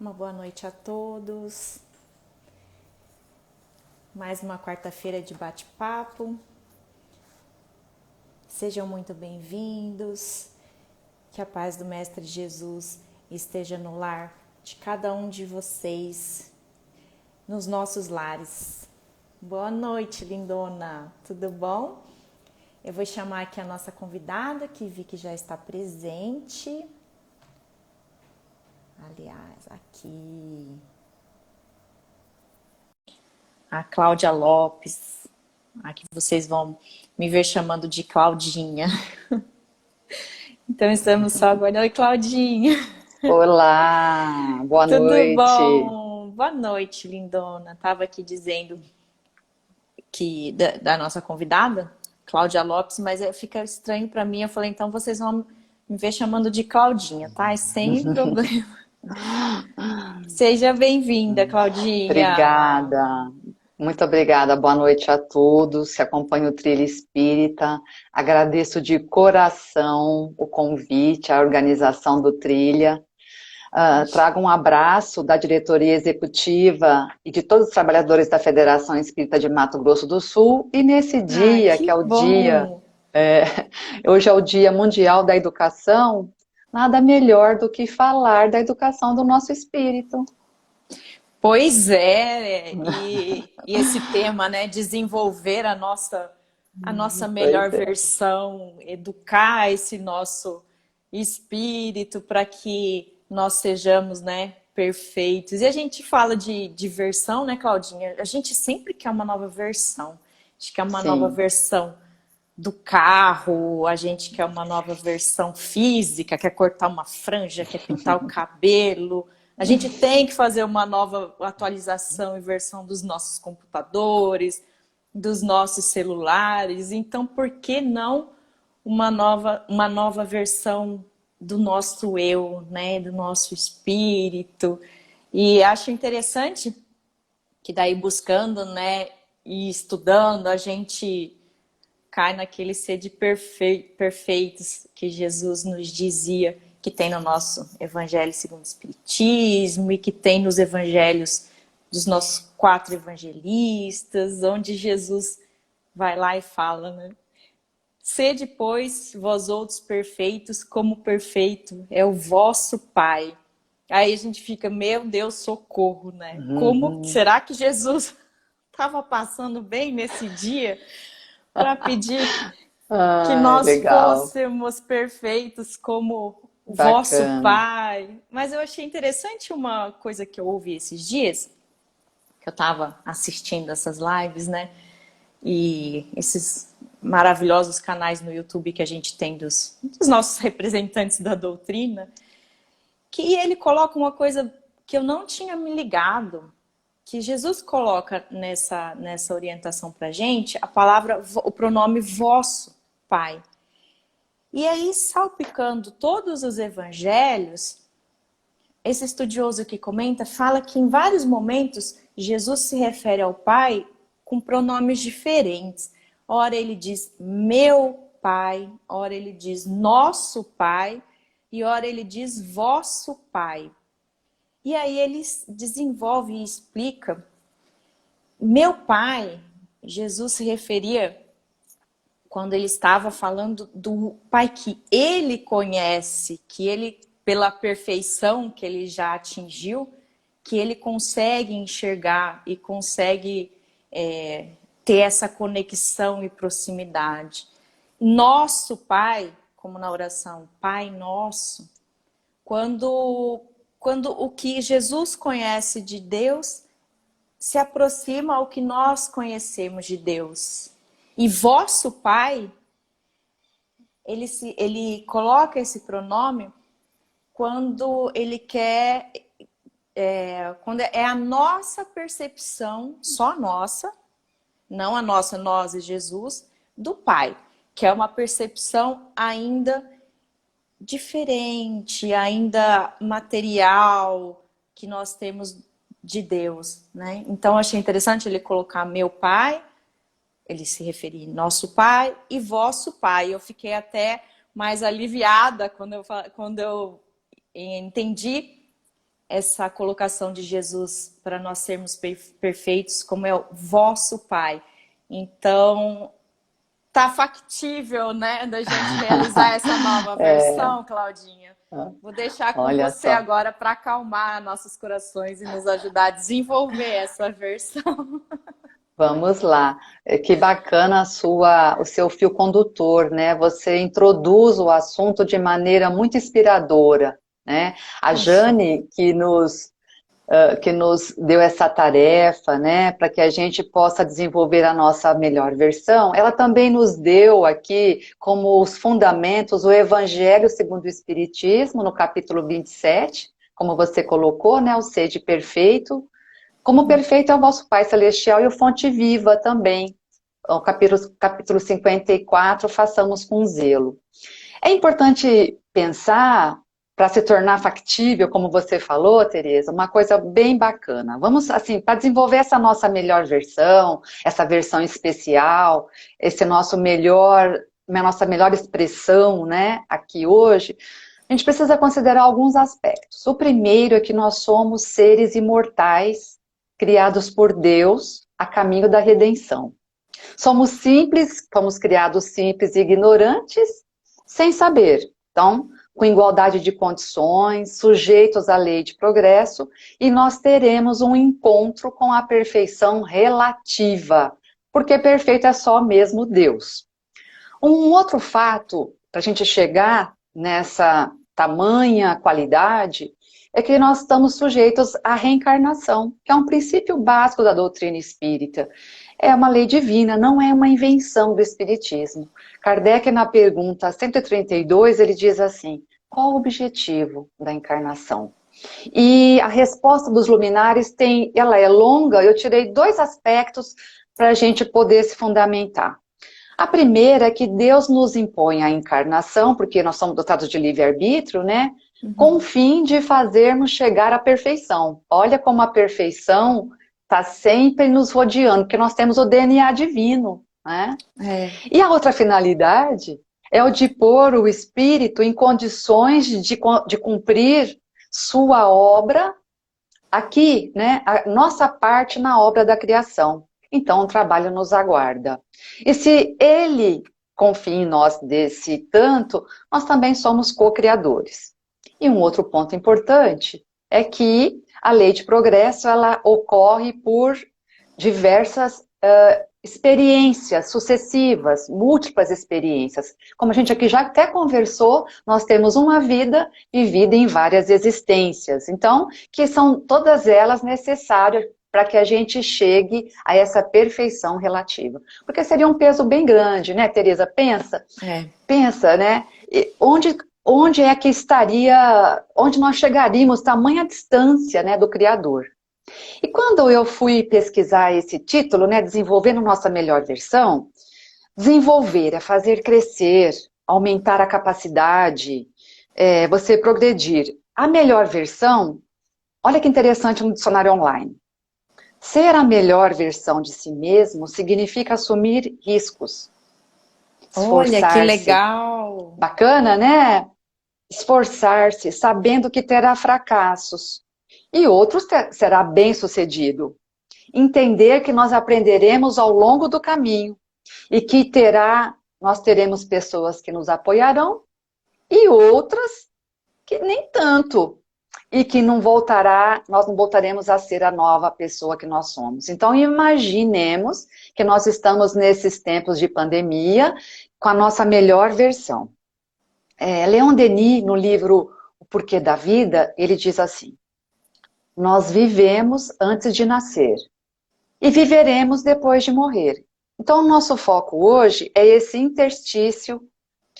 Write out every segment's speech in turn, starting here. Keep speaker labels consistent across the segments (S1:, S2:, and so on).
S1: Uma boa noite a todos. Mais uma quarta-feira de bate-papo. Sejam muito bem-vindos. Que a paz do Mestre Jesus esteja no lar de cada um de vocês, nos nossos lares. Boa noite, lindona. Tudo bom? Eu vou chamar aqui a nossa convidada, que vi que já está presente. Aliás, aqui a Cláudia Lopes. Aqui vocês vão me ver chamando de Claudinha. Então estamos só agora. Oi, Claudinha.
S2: Olá, boa
S1: Tudo
S2: noite.
S1: bom? Boa noite, lindona. Tava aqui dizendo que da nossa convidada, Cláudia Lopes, mas fica estranho para mim. Eu falei, então vocês vão me ver chamando de Claudinha, tá? É sem problema. Seja bem-vinda, Claudinha.
S2: Obrigada, muito obrigada. Boa noite a todos que acompanham o Trilha Espírita. Agradeço de coração o convite, a organização do Trilha. Trago um abraço da diretoria executiva e de todos os trabalhadores da Federação Espírita de Mato Grosso do Sul. E nesse
S1: Ai,
S2: dia,
S1: que
S2: que é o dia,
S1: bom.
S2: é, hoje é o Dia Mundial da Educação, nada melhor do que falar da educação do nosso espírito.
S1: Pois é, e esse tema, né, desenvolver a nossa melhor
S2: Pois é.
S1: versão, educar esse nosso espírito para que nós sejamos, né, perfeitos. E a gente fala de versão, né, Claudinha? A gente sempre quer uma nova versão. A gente quer uma nova
S2: Sim.
S1: versão do carro, a gente quer uma nova versão física, quer cortar uma franja, quer pintar o cabelo. A gente tem que fazer uma nova atualização e versão dos nossos computadores, dos nossos celulares. Então, por que não uma nova versão do nosso eu, né, do nosso espírito? E acho interessante que daí buscando, né, e estudando, a gente cai naquele ser de perfeitos que Jesus nos dizia que tem no nosso Evangelho segundo o Espiritismo e que tem nos Evangelhos dos nossos 4 evangelistas, onde Jesus vai lá e fala, né? Sede, pois, vós outros perfeitos, como perfeito é o vosso Pai. Aí a gente fica, meu Deus, socorro, né? Como
S2: Uhum.
S1: será que Jesus estava passando bem nesse dia para pedir que
S2: Ai,
S1: nós
S2: legal.
S1: fôssemos perfeitos como o vosso
S2: Bacana.
S1: Pai? Mas eu achei interessante uma coisa que eu ouvi esses dias, que eu estava assistindo essas lives, né? E esses maravilhosos canais no YouTube que a gente tem dos nossos representantes da doutrina, que ele coloca uma coisa que eu não tinha me ligado, que Jesus coloca nessa orientação para a gente, a palavra, o pronome vosso, Pai. E aí, salpicando todos os evangelhos, esse estudioso que comenta fala que em vários momentos Jesus se refere ao Pai com pronomes diferentes. Ora ele diz meu Pai, ora ele diz nosso Pai e ora ele diz vosso Pai. E aí ele desenvolve e explica. Meu Pai, Jesus se referia quando ele estava falando do Pai que ele conhece, que ele, pela perfeição que ele já atingiu, que ele consegue enxergar e consegue ter essa conexão e proximidade. Nosso Pai, como na oração, Pai Nosso, quando o que Jesus conhece de Deus se aproxima ao que nós conhecemos de Deus. E vosso Pai, ele coloca esse pronome quando ele quer, quando é a nossa percepção, só nossa, não a nossa, nós e Jesus, do Pai, que é uma percepção ainda diferente, ainda material que nós temos de Deus, né? Então achei interessante ele colocar meu Pai, ele se referir nosso Pai e vosso Pai. Eu fiquei até mais aliviada quando eu entendi essa colocação de Jesus para nós sermos perfeitos, como é o vosso Pai. Então, tá factível, né, da gente realizar essa nova versão, Claudinha. Vou deixar com
S2: Olha
S1: você
S2: só.
S1: agora para acalmar nossos corações e nos ajudar a desenvolver essa versão.
S2: Vamos lá. Que bacana o seu fio condutor, né? Você introduz o assunto de maneira muito inspiradora, né? A Jane, que nos deu essa tarefa, né, para que a gente possa desenvolver a nossa melhor versão, ela também nos deu aqui como os fundamentos o Evangelho segundo o Espiritismo, no capítulo 27, como você colocou, né, o sede perfeito, como perfeito é o vosso Pai Celestial e o fonte viva também, o capítulo 54, façamos com zelo. É importante pensar, para se tornar factível, como você falou, Tereza, uma coisa bem bacana. Vamos, assim, para desenvolver essa nossa melhor versão, essa versão especial, esse nossa melhor expressão, né, aqui hoje, a gente precisa considerar alguns aspectos. O primeiro é que nós somos seres imortais, criados por Deus, a caminho da redenção. Somos simples, fomos criados simples e ignorantes, sem saber. Então, com igualdade de condições, sujeitos à lei de progresso, e nós teremos um encontro com a perfeição relativa, porque perfeito é só mesmo Deus. Um outro fato, para a gente chegar nessa tamanha qualidade, é que nós estamos sujeitos à reencarnação, que é um princípio básico da doutrina espírita. É uma lei divina, não é uma invenção do espiritismo. Kardec, na pergunta 132, ele diz assim: qual o objetivo da encarnação? E a resposta dos luminares ela é longa, eu tirei 2 aspectos para a gente poder se fundamentar. A primeira é que Deus nos impõe a encarnação, porque nós somos dotados de livre-arbítrio, né? Com o fim de fazermos chegar à perfeição. Olha como a perfeição está sempre nos rodeando, porque nós temos o DNA divino, né? E a outra finalidade é o de pôr o espírito em condições de cumprir sua obra aqui, né? A nossa parte na obra da criação. Então, o trabalho nos aguarda. E se ele confia em nós desse tanto, nós também somos co-criadores. E um outro ponto importante é que a lei de progresso, ela ocorre por diversas experiências sucessivas, múltiplas experiências. Como a gente aqui já até conversou, nós temos uma vida vivida em várias existências. Então, que são todas elas necessárias para que a gente chegue a essa perfeição relativa. Porque seria um peso bem grande, né, Tereza? Pensa, né? Onde é que estaria, onde nós chegaríamos, tamanha distância, né, do Criador. E quando eu fui pesquisar esse título, né, desenvolvendo nossa melhor versão, desenvolver é fazer crescer, aumentar a capacidade, você progredir. A melhor versão, olha que interessante no dicionário online. Ser a melhor versão de si mesmo significa assumir riscos.
S1: Olha, que legal!
S2: Bacana, né? Esforçar-se, sabendo que terá fracassos. E outros será bem-sucedido. Entender que nós aprenderemos ao longo do caminho. E que nós teremos pessoas que nos apoiarão e outras que nem tanto. E que nós não voltaremos a ser a nova pessoa que nós somos. Então, imaginemos que nós estamos nesses tempos de pandemia com a nossa melhor versão. Leon Denis, no livro O Porquê da Vida, ele diz assim: nós vivemos antes de nascer e viveremos depois de morrer. Então, o nosso foco hoje é esse interstício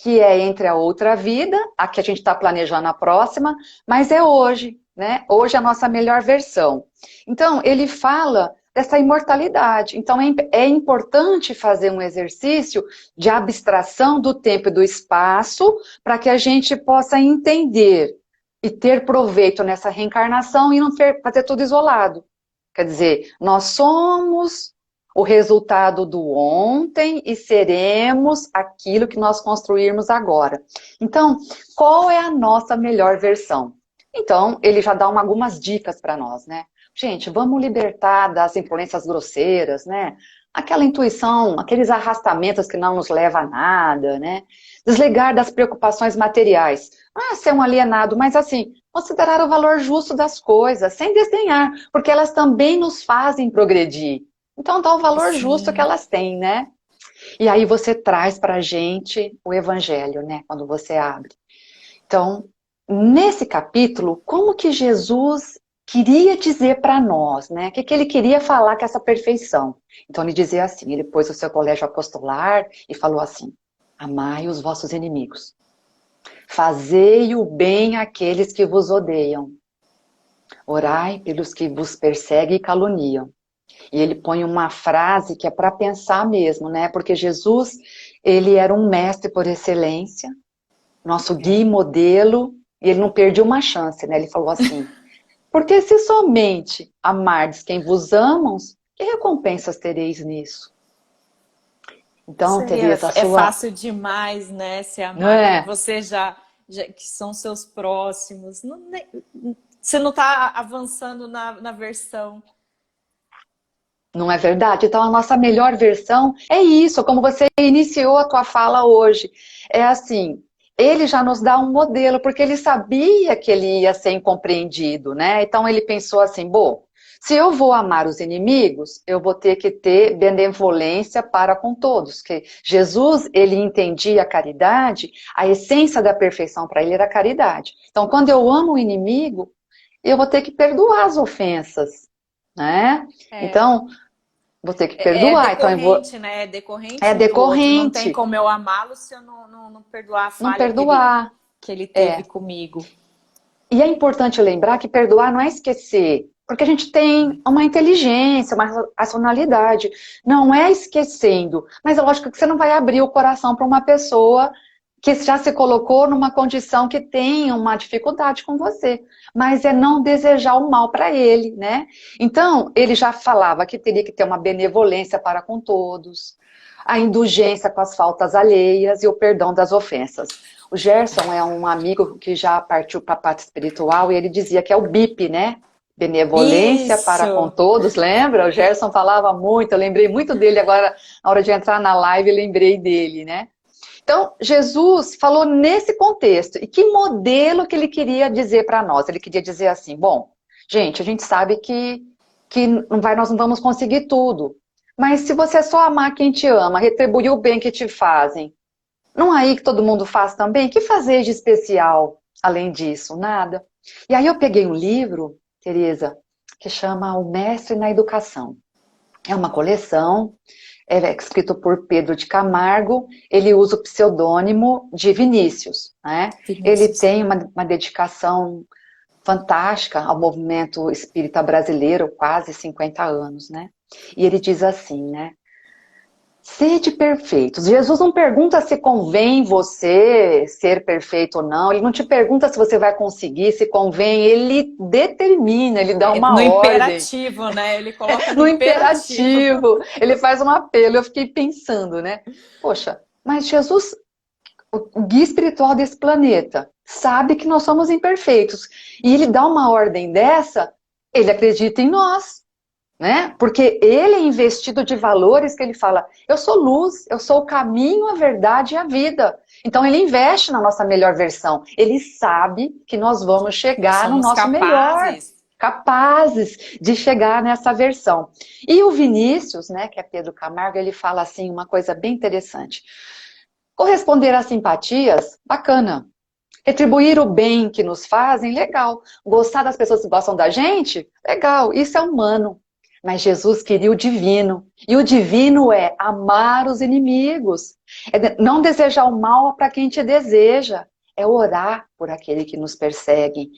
S2: que é entre a outra vida, a que a gente está planejando a próxima, mas é hoje, né? Hoje é a nossa melhor versão. Então, ele fala dessa imortalidade. Então, é importante fazer um exercício de abstração do tempo e do espaço para que a gente possa entender e ter proveito nessa reencarnação e não fazer tudo isolado. Quer dizer, nós somos o resultado do ontem e seremos aquilo que nós construirmos agora. Então, qual é a nossa melhor versão? Então, ele já dá algumas dicas para nós, né? Gente, vamos libertar das influências grosseiras, né? Aquela intuição, aqueles arrastamentos que não nos levam a nada, né? Desligar das preocupações materiais. Ah, ser um alienado, mas assim, considerar o valor justo das coisas, sem desdenhar, porque elas também nos fazem progredir. Então, dá o valor justo que
S1: Sim,
S2: elas têm, né? E aí você traz para a gente o evangelho, né? Quando você abre. Então, nesse capítulo, como que Jesus queria dizer para nós, né? O que, que ele queria falar com essa perfeição? Então, ele dizia assim, ele pôs o seu colégio apostolar e falou assim, amai os vossos inimigos, fazei o bem àqueles que vos odeiam, orai pelos que vos perseguem e caluniam. E ele põe uma frase que é para pensar mesmo, né? Porque Jesus, ele era um mestre por excelência, nosso guia e modelo, e ele não perdeu uma chance, né? Ele falou assim, porque se somente amardes quem vos amam, que recompensas tereis nisso? Então,
S1: seria,
S2: Tereza, a
S1: é
S2: sua...
S1: fácil demais, né? Se
S2: Não
S1: amar quem
S2: é?
S1: você que são seus próximos. Você não está avançando na versão.
S2: Não é verdade? Então, a nossa melhor versão é isso, como você iniciou a tua fala hoje. É assim, ele já nos dá um modelo, porque ele sabia que ele ia ser incompreendido, né? Então, ele pensou assim, bom, se eu vou amar os inimigos, eu vou ter que ter benevolência para com todos. Que Jesus, ele entendia a caridade, a essência da perfeição para ele era a caridade. Então, quando eu amo o inimigo, eu vou ter que perdoar as ofensas, né?
S1: É,
S2: Então, vou ter que
S1: é
S2: perdoar, então eu vou.
S1: decorrente, né? É
S2: É
S1: decorrente um do outro. Não tem
S2: decorrente,
S1: como eu amá-lo se eu não perdoar a
S2: não
S1: falha
S2: perdoar.
S1: que ele teve
S2: É.
S1: comigo.
S2: E é importante lembrar que perdoar não é esquecer, porque a gente tem uma inteligência, uma racionalidade. Não é esquecendo, mas é lógico que você não vai abrir o coração para uma pessoa que já se colocou numa condição que tem uma dificuldade com você, mas é não desejar o mal para ele, né? Então, ele já falava que teria que ter uma benevolência para com todos, a indulgência com as faltas alheias e o perdão das ofensas. O Gerson é um amigo que já partiu para a parte espiritual e ele dizia que é o BIP, né? Benevolência para com
S1: Isso!
S2: todos, lembra? O Gerson falava muito, eu lembrei muito dele agora, na hora de entrar na live, lembrei dele, né? Então, Jesus falou nesse contexto. E que modelo que ele queria dizer para nós? Ele queria dizer assim, bom, gente, a gente sabe que nós não vamos conseguir tudo. Mas se você só amar quem te ama, retribuir o bem que te fazem, não é aí que todo mundo faz também? O que fazer de especial além disso? Nada. E aí eu peguei um livro, Tereza, que chama O Mestre na Educação. É uma coleção, é escrito por Pedro de Camargo, ele usa o pseudônimo de Vinícius, né? Ele
S1: Vinícius.
S2: tem uma dedicação fantástica ao movimento espírita brasileiro, quase 50 anos, né? E ele diz assim, né? Sede perfeitos. Jesus não pergunta se convém você ser perfeito ou não, ele não te pergunta se você vai conseguir, se convém, ele determina, ele dá uma
S1: No
S2: ordem.
S1: imperativo, né? Ele coloca no
S2: No
S1: imperativo.
S2: imperativo, ele faz um apelo. Eu fiquei pensando, né? Poxa, mas Jesus, o guia espiritual desse planeta, sabe que nós somos imperfeitos. E ele dá uma ordem dessa, ele acredita em nós, né? Porque ele é investido de valores que ele fala, eu sou luz, eu sou o caminho, a verdade e a vida. Então ele investe na nossa melhor versão. Ele sabe que nós vamos
S1: Nós
S2: chegar no
S1: somos
S2: nosso melhor,
S1: capazes.
S2: capazes de chegar nessa versão. E o Vinícius, né, que é Pedro Camargo, ele fala assim uma coisa bem interessante. Corresponder às simpatias, bacana. Retribuir o bem que nos fazem, legal. Gostar das pessoas que gostam da gente, legal. Isso é humano. Mas Jesus queria o divino. E o divino é amar os inimigos. É não desejar o mal para quem te deseja. É orar por aquele que nos persegue.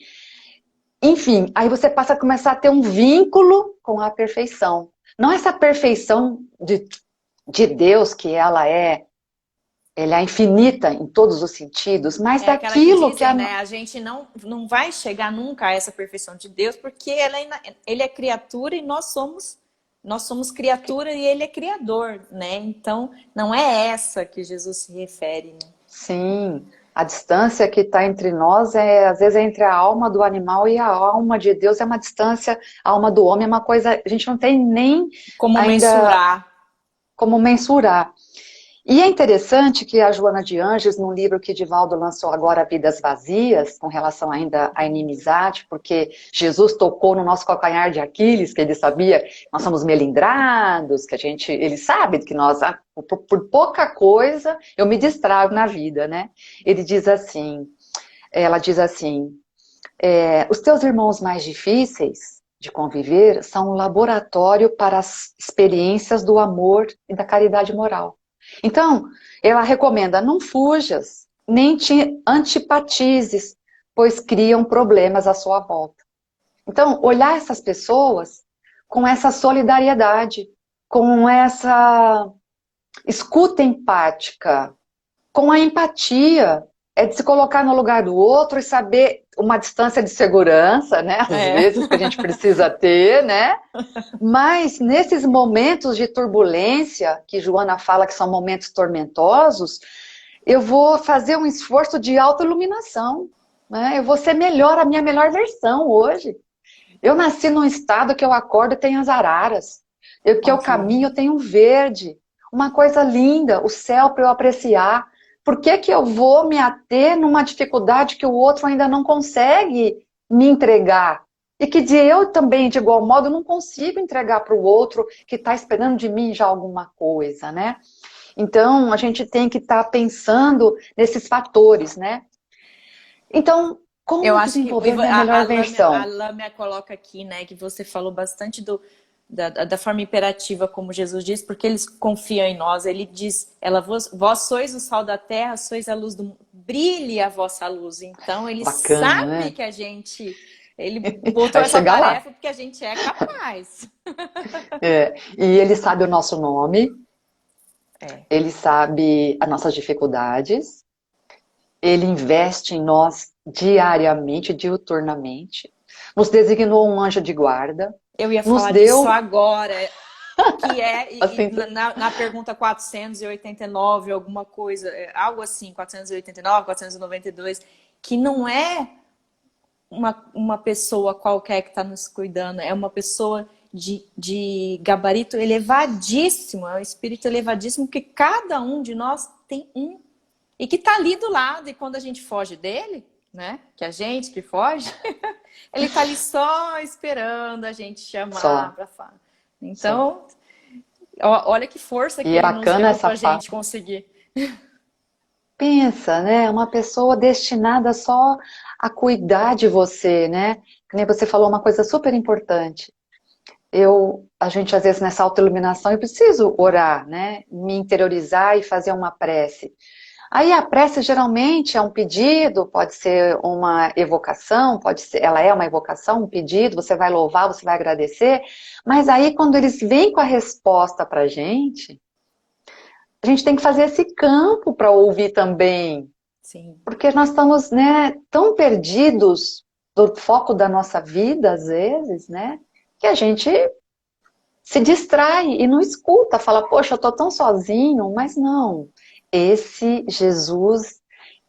S2: Enfim, aí você passa a começar a ter um vínculo com a perfeição. Não essa perfeição de Deus, que ela é infinita em todos os sentidos, mas
S1: É aquela que
S2: daquilo que
S1: dizem, né? A gente não vai chegar nunca a essa perfeição de Deus, porque ele é criatura e nós somos criatura e ele é criador, né? Então, não é essa que Jesus se refere, né?
S2: Sim. A distância que está entre nós, às vezes, é entre a alma do animal e a alma de Deus, é uma distância, a alma do homem é uma coisa, a gente não tem nem
S1: Como
S2: ainda
S1: mensurar?
S2: como mensurar. E é interessante que a Joana de Ângeles, num livro que Divaldo lançou agora, Vidas Vazias, com relação ainda à inimizade, porque Jesus tocou no nosso calcanhar de Aquiles, que ele sabia que nós somos melindrados, que ele sabe que nós, por pouca coisa, eu me distraio na vida, né? Ele diz assim, ela diz assim, os teus irmãos mais difíceis de conviver são um laboratório para as experiências do amor e da caridade moral. Então, ela recomenda, não fujas, nem te antipatizes, pois criam problemas à sua volta. Então, olhar essas pessoas com essa solidariedade, com essa escuta empática, com a empatia, é de se colocar no lugar do outro e saber uma distância de segurança, né? Às vezes que a gente precisa ter, né? Mas nesses momentos de turbulência, que Joana fala que são momentos tormentosos, eu vou fazer um esforço de autoiluminação, né? Eu vou ser melhor, a minha melhor versão hoje. Eu nasci num estado que eu acordo e tem as araras. Que eu caminho, eu tenho um verde. Uma coisa linda, o céu para eu apreciar. Por que que eu vou me ater numa dificuldade que o outro ainda não consegue me entregar? E que eu também, de igual modo, não consigo entregar para o outro que está esperando de mim já alguma coisa, né? Então, a gente tem que estar pensando nesses fatores, né? Então,
S1: Eu
S2: como
S1: acho que
S2: desenvolver minha melhor
S1: A
S2: versão?
S1: Lâmia coloca aqui, né, que você falou bastante da forma imperativa, como Jesus diz, porque eles confiam em nós. Ele diz, vós sois o sal da terra, sois a luz do mundo, brilhe a vossa luz. Então, ele
S2: Bacana,
S1: sabe
S2: né?
S1: que ele botou
S2: Vai
S1: essa
S2: chegar lá.
S1: tarefa porque a gente é capaz.
S2: E ele sabe o nosso nome,
S1: É.
S2: ele sabe as nossas dificuldades, ele investe em nós diariamente, diuturnamente, nos designou um anjo de guarda,
S1: Eu ia
S2: nos
S1: falar disso
S2: deu,
S1: agora, que
S2: assim,
S1: na pergunta 489, alguma coisa, algo assim, 489, 492, que não é uma pessoa qualquer que está nos cuidando, é uma pessoa de gabarito elevadíssimo, é um espírito elevadíssimo, que cada um de nós tem um, e que está ali do lado, e quando a gente foge dele, né, que a gente que foge, ele está ali só esperando a gente chamar
S2: só,
S1: para falar.
S2: só.
S1: Então, olha que força que
S2: E é
S1: ele nos
S2: bacana
S1: deu
S2: essa
S1: para a
S2: fala.
S1: gente conseguir.
S2: Pensa, né? Uma pessoa destinada só a cuidar de você, né? Que nem você falou uma coisa super importante. A gente às vezes nessa autoiluminação, eu preciso orar, né? Me interiorizar e fazer uma prece. Aí a prece geralmente é um pedido, pode ser uma evocação, pode ser, ela é uma evocação, um pedido, você vai louvar, você vai agradecer, mas aí quando eles vêm com a resposta pra a gente tem que fazer esse campo para ouvir também,
S1: Sim.
S2: porque nós estamos, né, tão perdidos do foco da nossa vida, às vezes, né, que a gente se distrai e não escuta, fala, poxa, eu tô tão sozinho, mas não. Esse Jesus,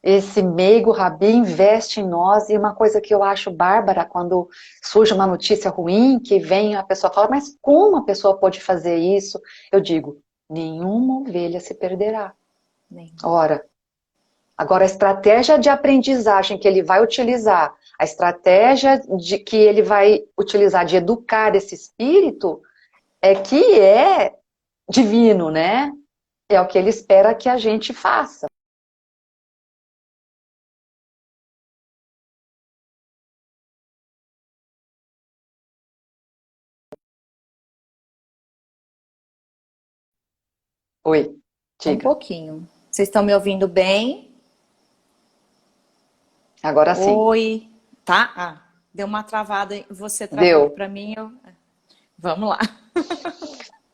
S2: esse meigo Rabi investe em nós, e uma coisa que eu acho bárbara, quando surge uma notícia ruim, que vem a pessoa fala, mas como a pessoa pode fazer isso? Eu digo, nenhuma ovelha se perderá. Ora, agora a estratégia de aprendizagem que ele vai utilizar, a estratégia que ele vai utilizar de educar esse espírito, que é divino, né? É o que ele espera que a gente faça. Oi,
S1: Um
S2: diga.
S1: pouquinho. Vocês estão me ouvindo bem?
S2: Agora sim.
S1: Oi, tá? Ah, deu uma travada, você travou aqui
S2: Deu.
S1: para mim, vamos lá.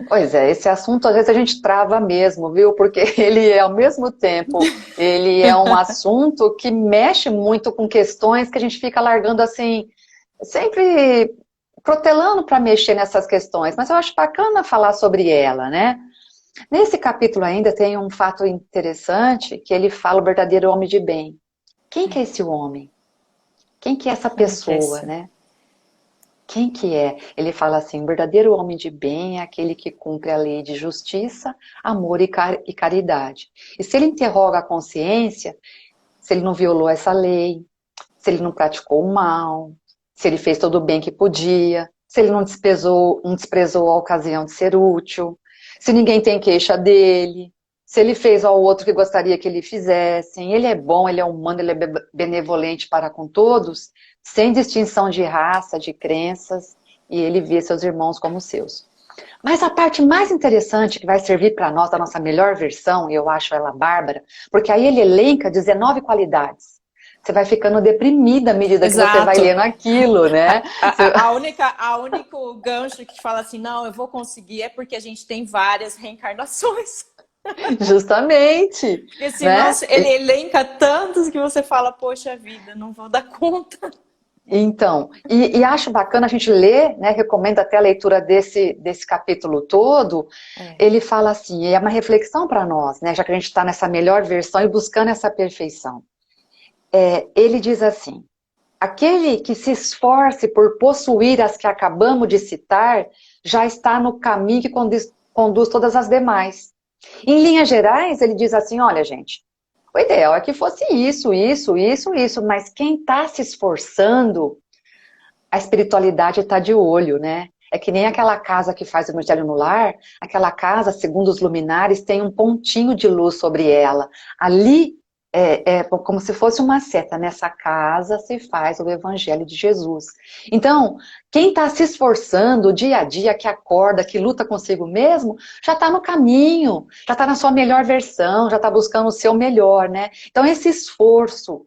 S2: Pois é, esse assunto às vezes a gente trava mesmo, viu? Porque ele é ao mesmo tempo, ele é um assunto que mexe muito com questões que a gente fica largando assim, sempre protelando para mexer nessas questões, mas eu acho bacana falar sobre ela, né? Nesse capítulo ainda tem um fato interessante, que ele fala o verdadeiro homem de bem. Quem que é esse homem? Quem que é essa pessoa, né? Quem que é? Ele fala assim, o verdadeiro homem de bem é aquele que cumpre a lei de justiça, amor e caridade. E se ele interroga a consciência, se ele não violou essa lei, se ele não praticou o mal, se ele fez todo o bem que podia, se ele não desprezou a ocasião de ser útil, se ninguém tem queixa dele, se ele fez ao outro que gostaria que ele fizessem, ele é bom, ele é humano, ele é benevolente para com todos, sem distinção de raça, de crenças, e ele vê seus irmãos como seus. Mas a parte mais interessante que vai servir para nós, a nossa melhor versão, e eu acho ela bárbara, porque aí ele elenca 19 qualidades. Você vai ficando deprimida à medida que você vai lendo aquilo, né?
S1: A único gancho que fala assim, não, eu vou conseguir, é porque a gente tem várias reencarnações.
S2: Justamente.
S1: Porque senão ele elenca tantos que você fala, poxa vida, não vou dar conta.
S2: Então, e acho bacana a gente ler, né, recomendo até a leitura desse capítulo todo, ele fala assim, é uma reflexão para nós, né, já que a gente está nessa melhor versão e buscando essa perfeição. Ele diz assim, aquele que se esforce por possuir as que acabamos de citar, já está no caminho que conduz todas as demais. Em linhas gerais, ele diz assim, olha gente, o ideal é que fosse isso, mas quem está se esforçando, a espiritualidade está de olho, né? É que nem aquela casa que faz o evangelho no lar, aquela casa, segundo os luminares, tem um pontinho de luz sobre ela. Ali é como se fosse uma seta. Nessa casa se faz o evangelho de Jesus. Então, quem está se esforçando dia a dia, que acorda, que luta consigo mesmo, já está no caminho, já está na sua melhor versão, já está buscando o seu melhor, né? Então, esse esforço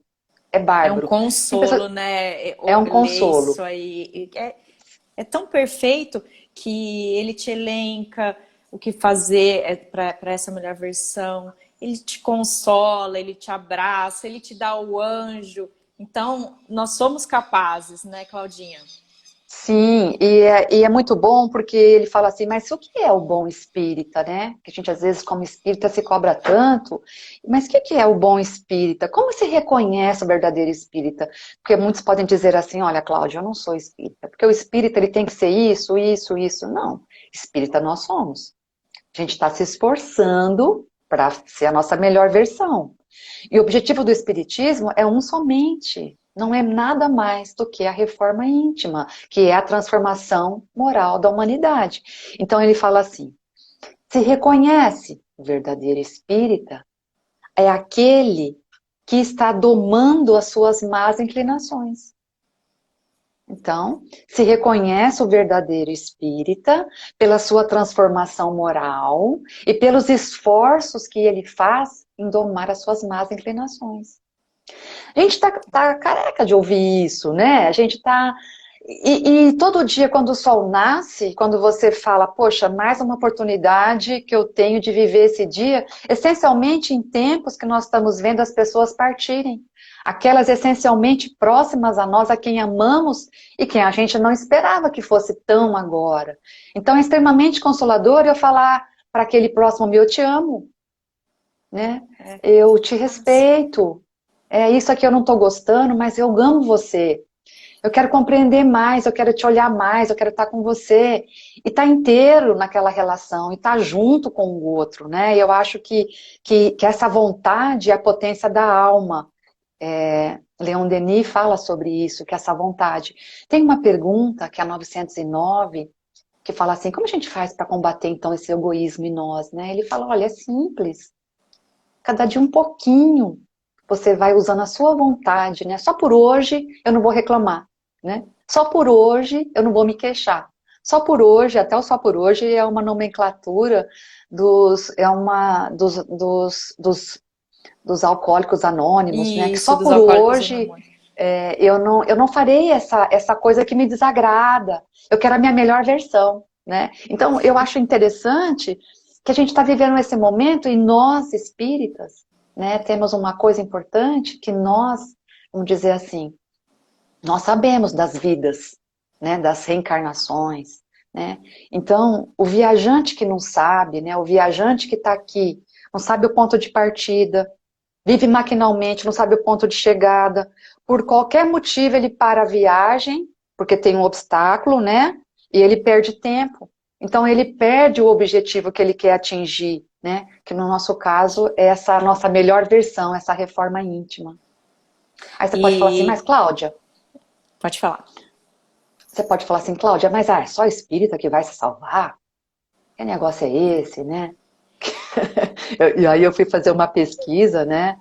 S2: é bárbaro.
S1: É um consolo, né?
S2: É um consolo.
S1: Isso aí. É tão perfeito que ele te elenca o que fazer para essa melhor versão. Ele te consola, ele te abraça, ele te dá o anjo. Então, nós somos capazes, né, Claudinha?
S2: Sim, e é muito bom porque ele fala assim, mas o que é o bom espírita, né? Que a gente às vezes como espírita se cobra tanto, mas o que é o bom espírita? Como se reconhece o verdadeiro espírita? Porque muitos podem dizer assim, olha Cláudia, eu não sou espírita, porque o espírita ele tem que ser isso, isso, isso. Não, espírita nós somos. A gente está se esforçando para ser a nossa melhor versão. E o objetivo do espiritismo é um somente. Não é nada mais do que a reforma íntima, que é a transformação moral da humanidade. Então ele fala assim, se reconhece o verdadeiro espírita, é aquele que está domando as suas más inclinações. Então, se reconhece o verdadeiro espírita pela sua transformação moral e pelos esforços que ele faz em domar as suas más inclinações. A gente tá careca de ouvir isso, né? A gente tá... E todo dia, quando o sol nasce, quando você fala, poxa, mais uma oportunidade que eu tenho de viver esse dia, essencialmente em tempos que nós estamos vendo as pessoas partirem. Aquelas essencialmente próximas a nós, a quem amamos e quem a gente não esperava que fosse tão agora. Então é extremamente consolador eu falar para aquele próximo meu, eu te amo, né? Eu te respeito. Isso aqui eu não estou gostando, mas eu amo você. Eu quero compreender mais, eu quero te olhar mais, eu quero estar com você. E estar inteiro naquela relação, e estar junto com o outro, né? E eu acho que essa vontade é a potência da alma. Leon Denis fala sobre isso, que essa vontade. Tem uma pergunta, que é a 909, que fala assim, como a gente faz para combater então esse egoísmo em nós, né? Ele fala, olha, é simples. Cada dia um pouquinho. Você vai usando a sua vontade, né? Só por hoje eu não vou reclamar, né? Só por hoje eu não vou me queixar. Só por hoje, até o só por hoje é uma nomenclatura dos alcoólicos anônimos,
S1: Isso,
S2: né? Que só
S1: dos
S2: por
S1: alcoólicos
S2: hoje
S1: anônimos.
S2: eu não farei essa coisa que me desagrada. Eu quero a minha melhor versão, né? Então eu acho interessante que a gente está vivendo esse momento e nós, espíritas, né, temos uma coisa importante que nós, vamos dizer assim, nós sabemos das vidas, né, das reencarnações, né? Então, o viajante que não sabe, né? O viajante que está aqui, não sabe o ponto de partida, vive maquinalmente, não sabe o ponto de chegada, por qualquer motivo ele para a viagem, porque tem um obstáculo, né? E ele perde tempo. Então ele perde o objetivo que ele quer atingir, né? Que no nosso caso é essa nossa melhor versão, essa reforma íntima. Aí você pode falar assim, mas
S1: E
S2: Cláudia,
S1: pode falar.
S2: você pode falar assim, Cláudia, mas é só espírita que vai se salvar? Que negócio é esse, né? E aí eu fui fazer uma pesquisa, né,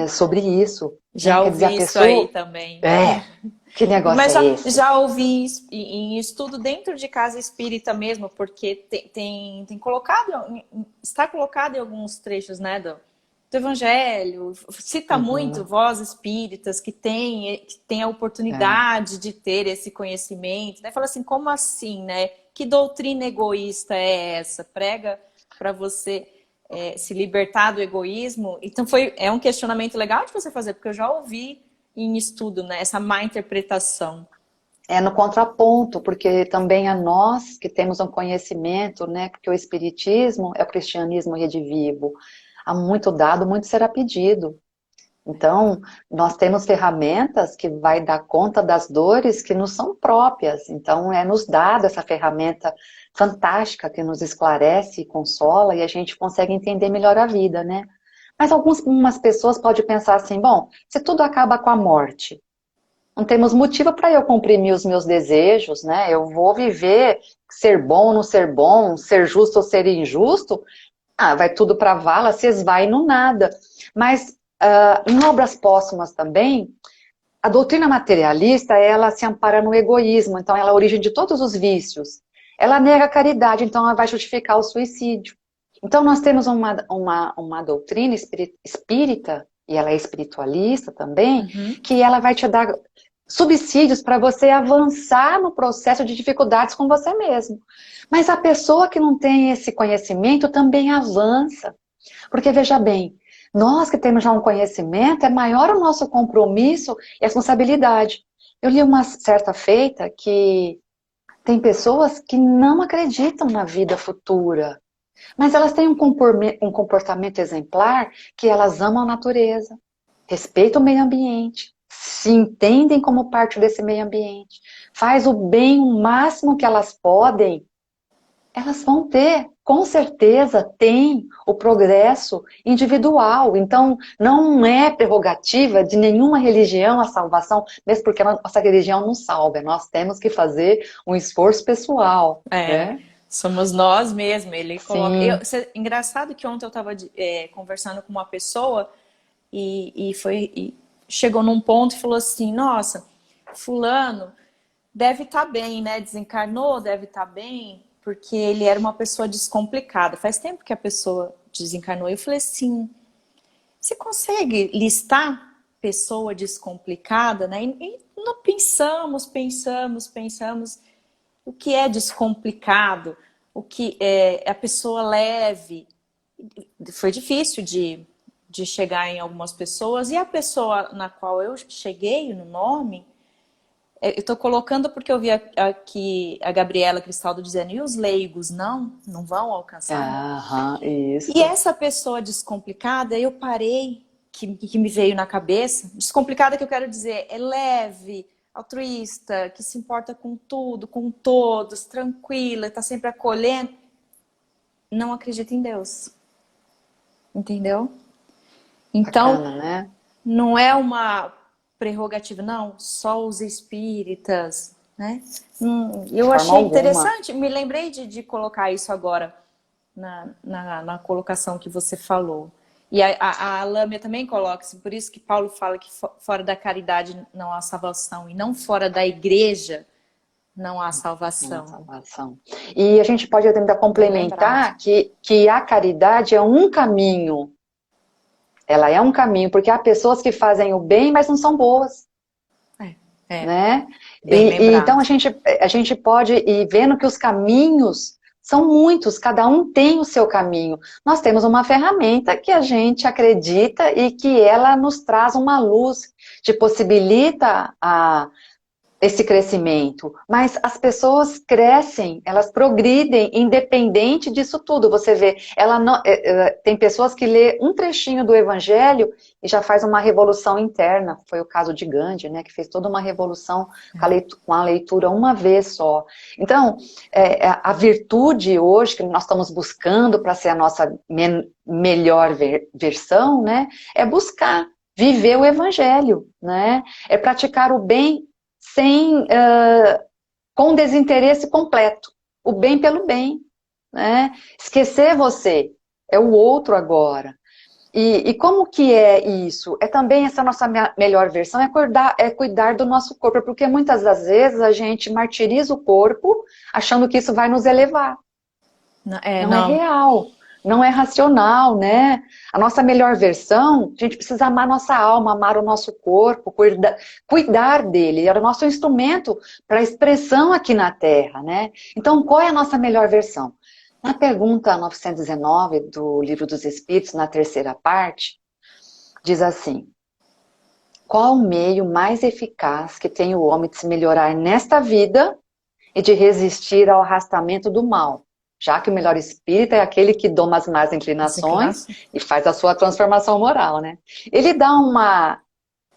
S2: sobre isso, né?
S1: Já
S2: Quer dizer, a
S1: ouvi isso aí
S2: pessoa,
S1: também.
S2: que negócio
S1: Mas
S2: é esse?
S1: já ouvi em estudo dentro de casa espírita mesmo, porque tem colocado, está colocado em alguns trechos, né, do Evangelho, cita muito
S2: Uhum,
S1: vós espíritas que tem a
S2: é.
S1: oportunidade de ter esse conhecimento, né? Fala assim, como assim, né? Que doutrina egoísta é essa? Prega para você se libertar do egoísmo? Então é um questionamento legal de você fazer, porque eu já ouvi em estudo, né? Essa má interpretação.
S2: É no contraponto, porque também a nós que temos um conhecimento, né, porque o espiritismo é o cristianismo redivivo, há muito dado, muito será pedido. Então, nós temos ferramentas que vai dar conta das dores que nos são próprias. Então, é nos dada essa ferramenta fantástica que nos esclarece e consola e a gente consegue entender melhor a vida, né? Mas algumas pessoas podem pensar assim, bom, se tudo acaba com a morte, não temos motivo para eu comprimir os meus desejos, né? Eu vou viver, ser bom ou não ser bom, ser justo ou ser injusto, vai tudo para a vala, se esvai no nada. Mas em obras póstumas também, a doutrina materialista, ela se ampara no egoísmo, então ela é a origem de todos os vícios. Ela nega a caridade, então ela vai justificar o suicídio. Então nós temos uma doutrina espírita, e ela é espiritualista também,
S1: Uhum.
S2: que ela vai te dar subsídios para você avançar no processo de dificuldades com você mesmo. Mas a pessoa que não tem esse conhecimento também avança. Porque, veja bem, nós que temos já um conhecimento, é maior o nosso compromisso e responsabilidade. Eu li uma certa feita que tem pessoas que não acreditam na vida futura, mas elas têm um comportamento exemplar que elas amam a natureza, respeitam o meio ambiente, se entendem como parte desse meio ambiente, faz o bem o máximo que elas podem, elas vão ter, com certeza, tem o progresso individual. Então, não é prerrogativa de nenhuma religião a salvação, mesmo porque a nossa religião não salva. Nós temos que fazer um esforço pessoal,
S1: É,
S2: né?
S1: somos nós mesmos. Ele coloca.
S2: Sim.
S1: Engraçado que ontem eu estava conversando com uma pessoa e chegou num ponto e falou assim: Nossa, fulano deve estar bem, né? Desencarnou, deve estar bem, porque ele era uma pessoa descomplicada. Faz tempo que a pessoa desencarnou. Eu falei assim: Você consegue listar pessoa descomplicada, né? E não pensamos. O que é descomplicado, o que é a pessoa leve. Foi difícil de chegar em algumas pessoas, e a pessoa na qual eu cheguei no nome, eu estou colocando porque eu vi aqui a Gabriela Cristaldo dizendo, e os leigos não vão alcançar?
S2: Aham,
S1: E
S2: isso.
S1: essa pessoa descomplicada, eu parei, que me veio na cabeça, descomplicada que eu quero dizer, é leve, altruísta, que se importa com tudo, com todos, tranquila, está sempre acolhendo, não acredita em Deus. Entendeu? Então,
S2: Bacana, né?
S1: não é uma prerrogativa, não, só os espíritas, né?
S2: De
S1: Eu
S2: forma
S1: achei
S2: alguma.
S1: interessante, me lembrei de colocar isso agora na colocação que você falou. E a Lâmia também coloca, por isso que Paulo fala que fora da caridade não há salvação, e não fora da igreja não há
S2: Não,
S1: salvação.
S2: salvação. E a gente pode ainda
S1: Bem lembrado.
S2: complementar que a caridade é um caminho. Ela é um caminho, porque há pessoas que fazem o bem, mas não são boas,
S1: É,
S2: né?
S1: bem
S2: Então
S1: lembrado.
S2: a gente pode ir vendo que os caminhos são muitos, cada um tem o seu caminho. Nós temos uma ferramenta que a gente acredita e que ela nos traz uma luz, te possibilita esse crescimento, mas as pessoas crescem, elas progridem independente disso tudo. Você vê, ela não, tem pessoas que lê um trechinho do Evangelho e já faz uma revolução interna. Foi o caso de Gandhi, né, que fez toda uma revolução com a leitura uma vez só. Então, a virtude hoje que nós estamos buscando para ser a nossa melhor versão, né, é buscar viver o Evangelho, né, é praticar o bem sem, com desinteresse completo. O bem pelo bem, né? Esquecer você, é o outro agora. E como que é isso? É também essa nossa melhor versão, é cuidar do nosso corpo, porque muitas das vezes a gente martiriza o corpo achando que isso vai nos elevar. Não é real, não é racional, né? A nossa melhor versão, a gente precisa amar nossa alma, amar o nosso corpo, cuidar dele, é o nosso instrumento para expressão aqui na Terra, né? Então, qual é a nossa melhor versão? Na pergunta 919 do Livro dos Espíritos, na terceira parte, diz assim: qual o meio mais eficaz que tem o homem de se melhorar nesta vida e de resistir ao arrastamento do mal? Já que o melhor espírito é aquele que doma as más inclinações e faz a sua transformação moral, né? Ele dá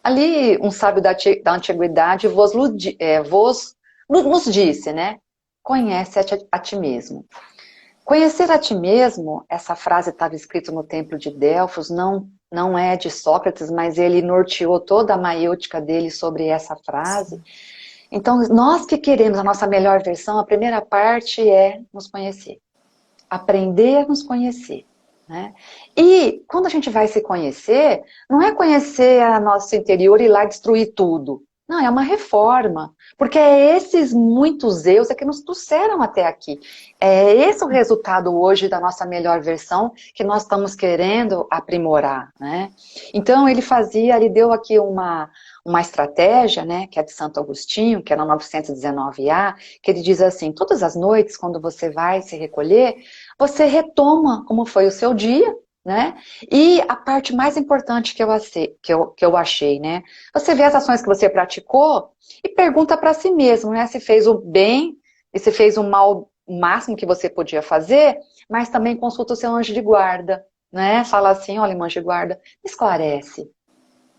S2: ali um sábio da antiguidade nos disse, né? Conhece a ti mesmo. Conhecer a ti mesmo, essa frase estava escrita no Templo de Delfos, não é de Sócrates, mas ele norteou toda a maêutica dele sobre essa frase. Então, nós que queremos a nossa melhor versão, a primeira parte é nos conhecer. Aprender a nos conhecer. Né? E quando a gente vai se conhecer, não é conhecer a nosso interior e ir lá destruir tudo. Não, é uma reforma. Porque é esses muitos eus que nos trouxeram até aqui. É esse o resultado hoje da nossa melhor versão que nós estamos querendo aprimorar. Né? Então, ele deu aqui uma estratégia, né, que é de Santo Agostinho, que é na 919A, que ele diz assim: todas as noites, quando você vai se recolher, você retoma como foi o seu dia, né? E a parte mais importante que eu achei, né? Você vê as ações que você praticou e pergunta para si mesmo, né? Se fez o bem e se fez o mal, o máximo que você podia fazer, mas também consulta o seu anjo de guarda, né? Fala assim: olha, meu anjo de guarda, me esclarece.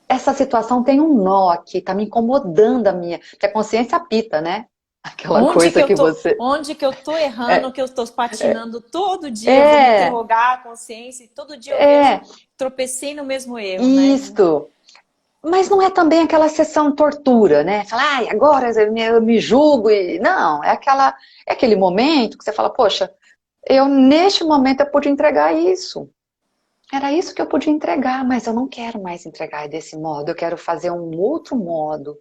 S2: Essa situação tem um nó aqui, tá me incomodando porque a consciência apita, né? Aquela coisa que você...
S1: Onde que eu tô errando, que eu tô patinando todo dia, eu vou me interrogar a consciência, e todo dia eu vejo, tropecei no mesmo erro,
S2: Isto. Né? Mas não é também aquela sessão tortura, né? Falar, ai, agora eu me julgo e... Não, é aquele momento que você fala, poxa, neste momento eu pude entregar isso. Era isso que eu podia entregar, mas eu não quero mais entregar desse modo, eu quero fazer um outro modo.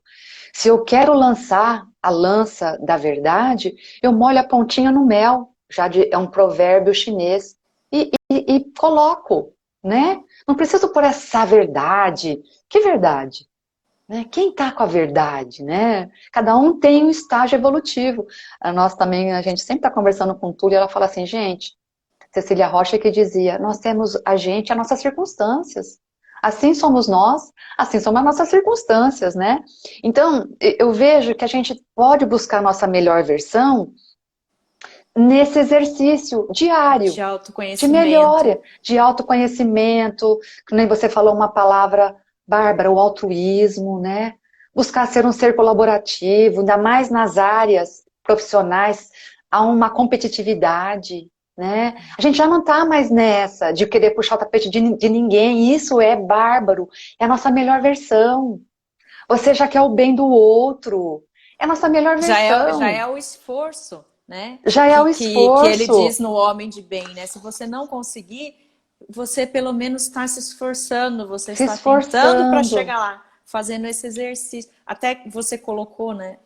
S2: Se eu quero lançar a lança da verdade, eu molho a pontinha no mel, é um provérbio chinês, e coloco, né? Não preciso pôr essa verdade. Que verdade? Né? Quem está com a verdade, né? Cada um tem um estágio evolutivo. A gente sempre está conversando com o Túlio, e ela fala assim, gente, Cecília Rocha que dizia, nós temos a gente e as nossas circunstâncias. Assim somos nós, assim são as nossas circunstâncias, né? Então, eu vejo que a gente pode buscar a nossa melhor versão nesse exercício diário.
S1: De autoconhecimento.
S2: De melhora, de autoconhecimento, que nem você falou uma palavra, Bárbara, o altruísmo, né? Buscar ser um ser colaborativo, ainda mais nas áreas profissionais, há uma competitividade, né? A gente já não está mais nessa de querer puxar o tapete de ninguém, isso é bárbaro, é a nossa melhor versão. Você já quer o bem do outro, é a nossa melhor versão.
S1: Já é o esforço, né?
S2: Já é o esforço.
S1: Que ele diz no Homem de Bem, né? Se você não conseguir, você pelo menos está se esforçando, você está tentando para chegar lá, fazendo esse exercício. Até você colocou, né?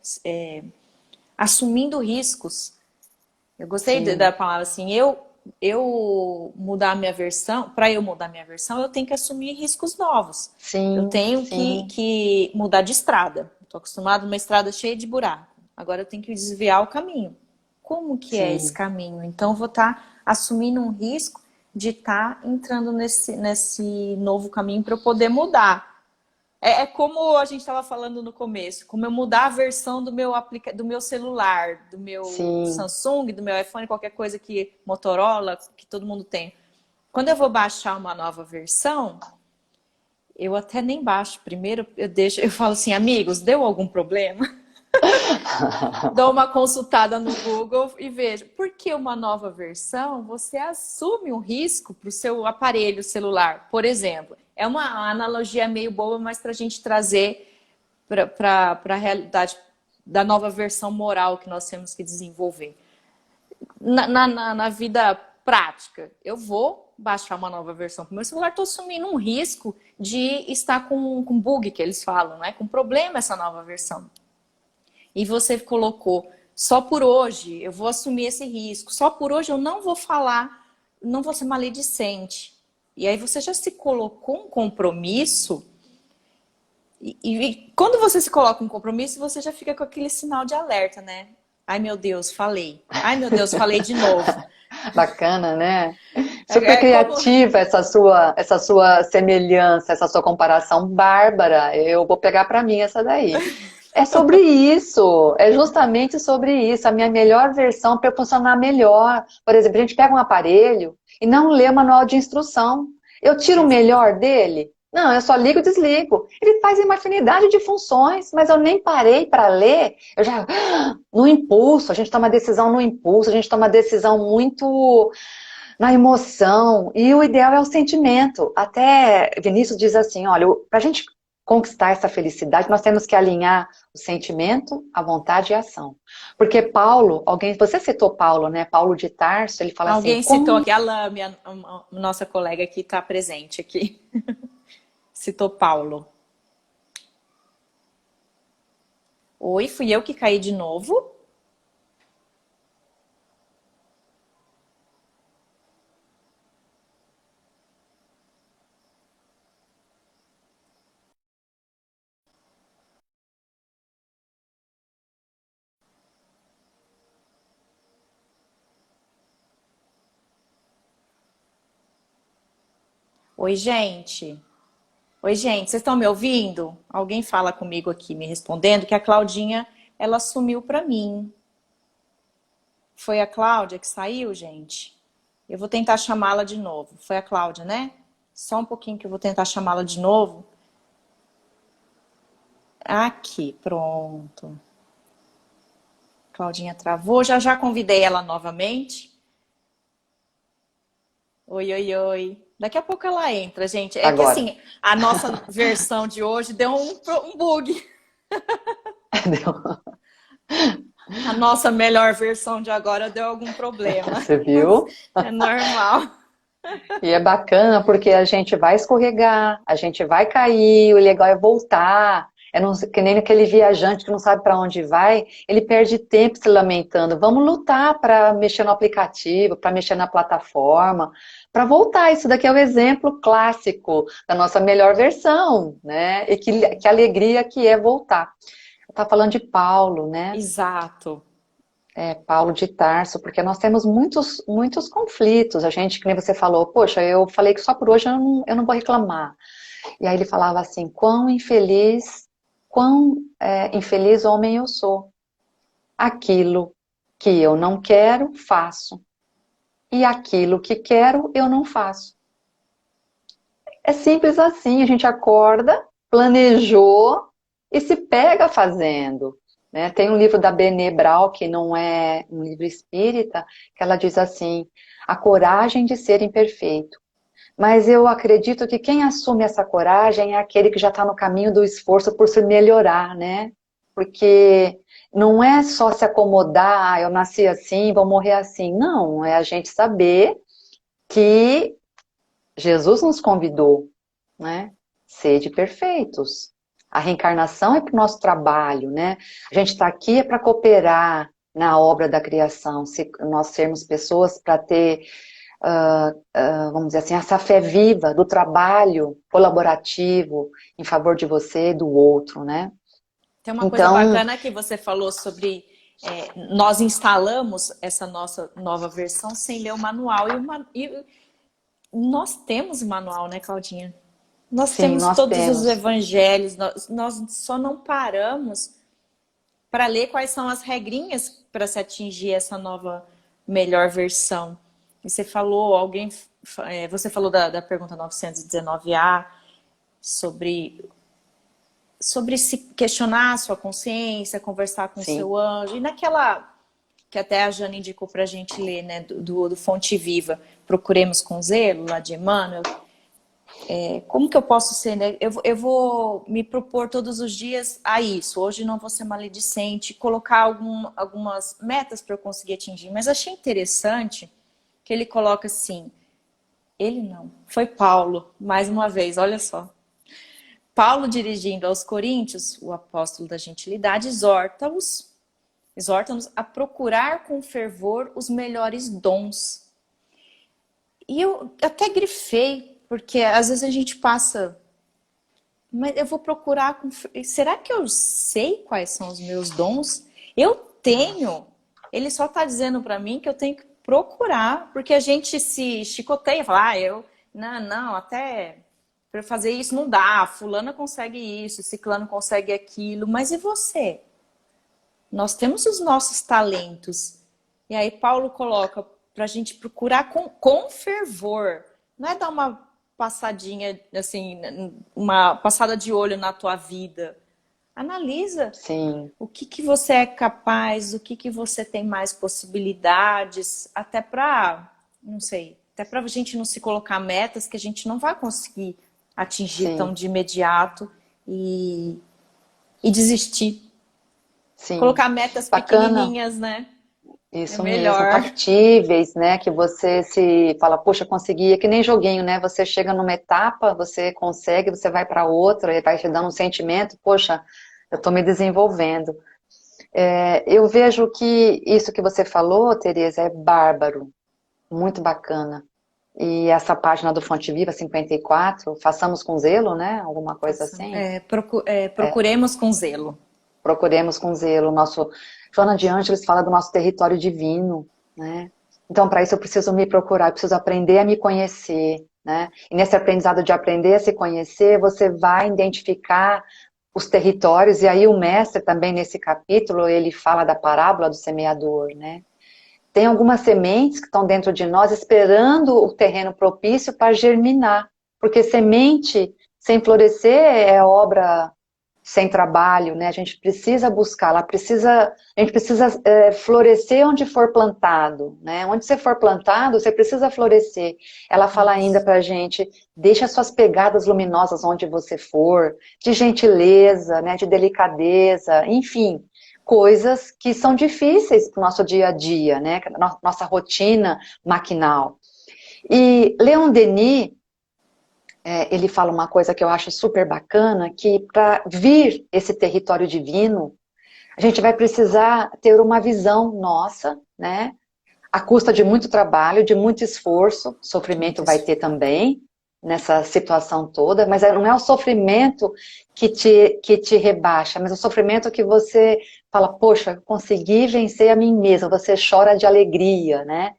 S1: Assumindo riscos. Eu gostei da palavra assim, eu mudar minha versão, para eu mudar minha versão, eu tenho que assumir riscos novos.
S2: Sim,
S1: eu tenho que mudar de estrada. Estou acostumado numa estrada cheia de buraco. Agora eu tenho que desviar o caminho. Como que é esse caminho? Então eu vou estar assumindo um risco de estar entrando nesse novo caminho para eu poder mudar. É como a gente estava falando no começo, como eu mudar a versão do meu celular, do meu
S2: Sim.
S1: Samsung, do meu iPhone, qualquer coisa que Motorola, que todo mundo tem. Quando eu vou baixar uma nova versão, eu até nem baixo. Primeiro eu falo assim, amigos, deu algum problema? Dou uma consultada no Google e vejo. Porque uma nova versão, você assume um risco para o seu aparelho celular. Por exemplo, é uma analogia meio boba, mas para a gente trazer para a realidade da nova versão moral que nós temos que desenvolver. Na vida prática, eu vou baixar uma nova versão para o meu celular, estou assumindo um risco de estar com bug, que eles falam, né? Com problema essa nova versão. E você colocou, só por hoje eu vou assumir esse risco, só por hoje eu não vou falar, não vou ser maledicente. E aí você já se colocou um compromisso, e quando você se coloca um compromisso, você já fica com aquele sinal de alerta, né? Ai meu Deus, falei. Ai meu Deus, falei de novo.
S2: Bacana, né? Super
S1: É como...
S2: criativa essa sua semelhança, essa sua comparação bárbara. Eu vou pegar para mim essa daí. É sobre isso, é justamente sobre isso. A minha melhor versão para funcionar melhor. Por exemplo, a gente pega um aparelho e não lê o manual de instrução. Eu tiro o melhor dele? Não, eu só ligo e desligo. Ele faz uma infinidade de funções, mas eu nem parei para ler. Eu já, no impulso, a gente toma decisão no impulso, a gente toma decisão muito na emoção. E o ideal é o sentimento. Até Vinícius diz assim, olha, para a gente conquistar essa felicidade, nós temos que alinhar o sentimento, a vontade e a ação. Porque Paulo, você citou Paulo, né? Paulo de Tarso, ele fala assim,
S1: Alguém citou aqui, a Lame, a nossa colega que está presente aqui. Citou Paulo. Oi, fui eu que caí de novo? Oi, gente. Oi, gente, vocês estão me ouvindo? Alguém fala comigo aqui, me respondendo, que a Claudinha, ela sumiu para mim. Foi a Cláudia que saiu, gente? Eu vou tentar chamá-la de novo. Foi a Cláudia, né? Só um pouquinho que eu vou tentar chamá-la de novo. Aqui, pronto. Claudinha travou. Já já convidei ela novamente. Oi, oi, oi. Daqui a pouco ela entra, gente. É que
S2: agora.
S1: assim, a nossa versão de hoje deu um bug. A nossa melhor versão de agora deu algum problema.
S2: Você viu?
S1: É normal.
S2: E é bacana porque a gente vai escorregar, a gente vai cair, o legal é voltar. É não, que nem aquele viajante que não sabe para onde vai, ele perde tempo se lamentando. Vamos lutar para mexer no aplicativo, para mexer na plataforma, para voltar. Isso daqui é o exemplo clássico da nossa melhor versão, né? E que alegria que é voltar. Eu estava falando de Paulo, né?
S1: Exato.
S2: Paulo de Tarso, porque nós temos muitos conflitos. A gente, que nem você falou, poxa, eu falei que só por hoje eu não vou reclamar. E aí ele falava assim, quão infeliz homem eu sou. Aquilo que eu não quero, faço. E aquilo que quero, eu não faço. É simples assim, a gente acorda, planejou e se pega fazendo. Né? Tem um livro da Brené Brown, que não é um livro espírita, que ela diz assim, a coragem de ser imperfeito. Mas eu acredito que quem assume essa coragem é aquele que já está no caminho do esforço por se melhorar, né? Porque não é só se acomodar, eu nasci assim, vou morrer assim. Não, é a gente saber que Jesus nos convidou, né? Sede perfeitos. A reencarnação é para o nosso trabalho, né? A gente está aqui é para cooperar na obra da criação, se nós sermos pessoas para ter, vamos dizer assim, essa fé viva do trabalho colaborativo em favor de você e do outro, né?
S1: Tem uma coisa
S2: Então,
S1: bacana que você falou sobre nós instalamos essa nossa nova versão sem ler o manual. E nós temos o manual, né, Claudinha? Nós
S2: Sim,
S1: temos
S2: nós
S1: todos os
S2: temos.
S1: evangelhos, nós só não paramos para ler quais são as regrinhas para se atingir essa nova, melhor versão. E você falou, você falou da pergunta 919A sobre se questionar a sua consciência, conversar com o
S2: Sim,
S1: seu anjo. E naquela que até a Jane indicou para a gente ler, né, do Fonte Viva, Procuremos com Zelo, lá de Emmanuel. Como que eu posso ser, né? Eu vou me propor todos os dias a isso. Hoje não vou ser maledicente, colocar algumas metas para eu conseguir atingir. Mas achei interessante que ele coloca assim, ele não, foi Paulo, mais uma vez, olha só. Paulo, dirigindo aos Coríntios, o apóstolo da gentilidade, exorta-nos a procurar com fervor os melhores dons. E eu até grifei, porque às vezes a gente passa, mas eu vou procurar com... Será que eu sei quais são os meus dons? Eu tenho. Ele só está dizendo para mim que eu tenho que procurar, porque a gente se chicoteia, fala, não, até para fazer isso não dá, fulana consegue isso, ciclano consegue aquilo, mas e você? Nós temos os nossos talentos. E aí Paulo coloca para a gente procurar com fervor. Não é dar uma passadinha, assim, uma passada de olho na tua vida. Analisa
S2: sim,
S1: o que você é capaz, o que você tem mais possibilidades, até para, não sei, até para a gente não se colocar metas que a gente não vai conseguir atingir tão
S2: sim,
S1: de imediato e desistir.
S2: sim.
S1: Colocar metas
S2: Bacana.
S1: pequenininhas, né? É
S2: Isso mesmo,
S1: melhor.
S2: factíveis, né? Que você se fala, poxa, consegui, é que nem joguinho, né? Você chega numa etapa, você consegue, você vai para outra, e vai te dando um sentimento, poxa, eu estou me desenvolvendo. Eu vejo que isso que você falou, Tereza, é bárbaro, muito bacana. E essa página do Fonte Viva 54, façamos com zelo, né? Alguma coisa assim.
S1: Procuremos com zelo.
S2: Procuremos com zelo. Nosso Joana de Ângeles fala do nosso território divino, né? Então, para isso eu preciso me procurar, eu preciso aprender a me conhecer, né? E nesse aprendizado de aprender a se conhecer, você vai identificar os territórios, e aí o mestre também nesse capítulo, ele fala da parábola do semeador, né? Tem algumas sementes que estão dentro de nós esperando o terreno propício para germinar, porque semente sem florescer é obra sem trabalho, né? A gente precisa buscar, a gente precisa florescer onde for plantado, né? Onde você for plantado, você precisa florescer. Ela fala ainda
S1: Isso.
S2: pra gente, deixa suas pegadas luminosas onde você for, de gentileza, né? De delicadeza, enfim, coisas que são difíceis para o nosso dia a dia, né? Nossa rotina maquinal. E Leon Denis, ele fala uma coisa que eu acho super bacana, que para vir esse território divino, a gente vai precisar ter uma visão nossa, né? À custa de muito trabalho, de muito esforço, sofrimento vai
S1: Muitas.
S2: ter também nessa situação toda, mas não é o sofrimento que te rebaixa, mas o sofrimento que você fala, poxa, consegui vencer a mim mesma, você chora de alegria, né?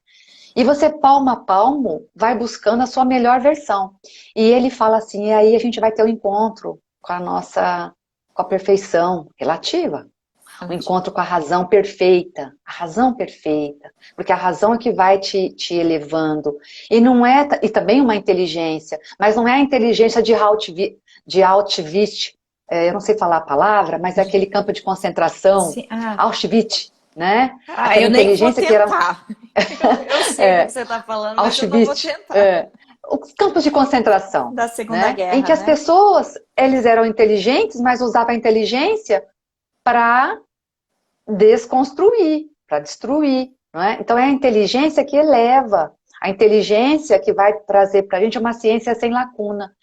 S2: E você, palmo a palmo, vai buscando a sua melhor versão. E ele fala assim, e aí a gente vai ter o um encontro com a perfeição relativa. O encontro com a razão perfeita, porque a razão é que vai te elevando. E não é, e também uma inteligência, mas não é a inteligência de Auschwitz, eu não sei falar a palavra, mas é aquele campo de concentração,
S1: Sim.
S2: Auschwitz, né? Aquela
S1: Eu nem vou
S2: inteligência que era
S1: tentar. Eu sei do que você está falando, mas eu não vou
S2: Auschwitz,
S1: tentar.
S2: os campos de concentração,
S1: Da Segunda
S2: né? Em que
S1: Guerra,
S2: as
S1: né?
S2: pessoas, eles eram inteligentes, mas usavam a inteligência para desconstruir, para destruir, não é? Então é a inteligência que eleva, a inteligência que vai trazer para a gente uma ciência sem lacuna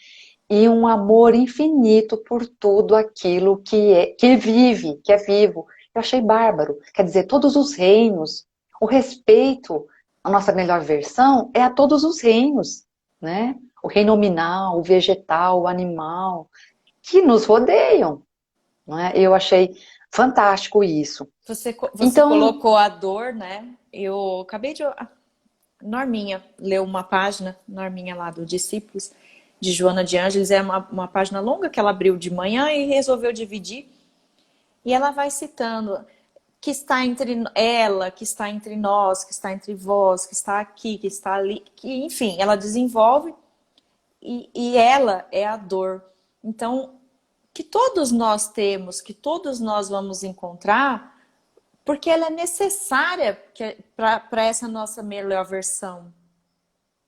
S2: e um amor infinito por tudo aquilo que vive, que é vivo. Eu achei bárbaro. Quer dizer, todos os reinos, o respeito, a nossa melhor versão é a todos os reinos, né? O reino nominal, o vegetal, o animal, que nos rodeiam, não é? Eu achei fantástico isso.
S1: Você
S2: Então,
S1: colocou a dor, né? Eu acabei de. Norminha leu uma página, Norminha lá do Discípulos, de Joana de Ângeles, é uma página longa que ela abriu de manhã e resolveu dividir. E ela vai citando que está entre ela, que está entre nós, que está entre vós, que está aqui, que está ali, que, enfim, ela desenvolve e ela é a dor. Então, que todos nós temos, que todos nós vamos encontrar, porque ela é necessária para essa nossa melhor versão.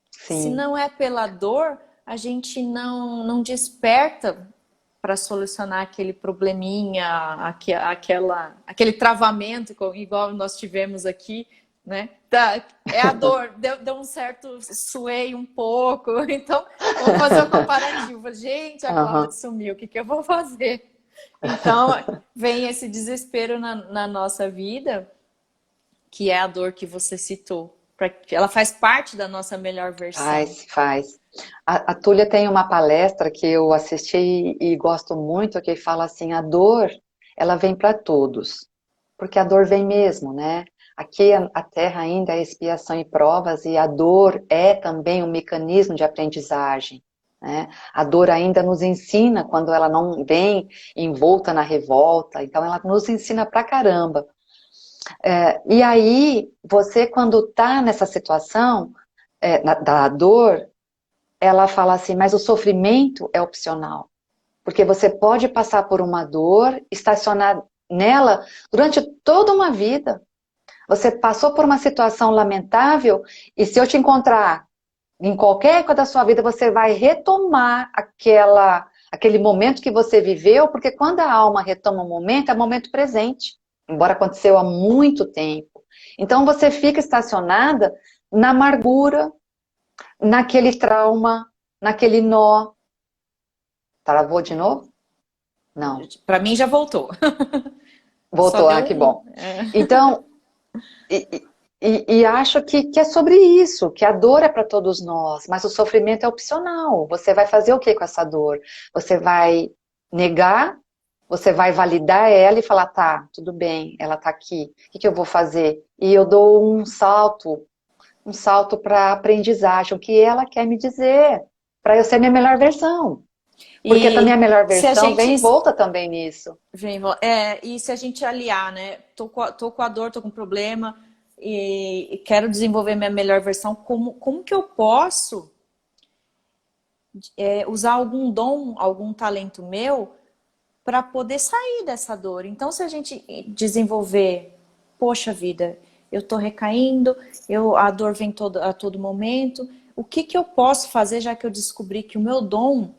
S2: Sim.
S1: Se não é pela dor, a gente não desperta para solucionar aquele probleminha, aquele travamento, igual nós tivemos aqui, né? É a dor, deu um certo suei um pouco, então vou fazer o comparativo. Gente, a Cláudia sumiu, o que eu vou fazer? Então, vem esse desespero na nossa vida, que é a dor que você citou. Ela faz parte da nossa melhor versão.
S2: Faz. A Túlia tem uma palestra que eu assisti e gosto muito, que fala assim, a dor, ela vem para todos, porque a dor vem mesmo, né? Aqui a Terra ainda é expiação e provas, e a dor é também um mecanismo de aprendizagem, né? A dor ainda nos ensina quando ela não vem envolta na revolta, então ela nos ensina pra caramba. E aí, você quando tá nessa situação da dor, ela fala assim, mas o sofrimento é opcional. Porque você pode passar por uma dor, estacionar nela durante toda uma vida. Você passou por uma situação lamentável e se eu te encontrar em qualquer época da sua vida, você vai retomar aquele momento que você viveu, porque quando a alma retoma um momento, é momento presente, embora aconteceu há muito tempo. Então você fica estacionada na amargura, naquele trauma, naquele nó. Travou de novo? Não.
S1: Para mim já voltou.
S2: Voltou, que bom. Então, e acho que é sobre isso, que a dor é para todos nós, mas o sofrimento é opcional. Você vai fazer o que com essa dor? Você vai negar, você vai validar ela e falar, tá, tudo bem, ela tá aqui, o que eu vou fazer? E eu dou um salto para aprendizagem, o que ela quer me dizer, para eu ser minha melhor versão. Porque também a melhor versão vem em volta também nisso.
S1: E se a gente aliar, né? Tô com a dor, tô com problema e quero desenvolver minha melhor versão, como que eu posso usar algum dom, algum talento meu para poder sair dessa dor? Então, se a gente desenvolver, poxa vida, eu tô recaindo, a dor vem a todo momento, o que eu posso fazer, já que eu descobri que o meu dom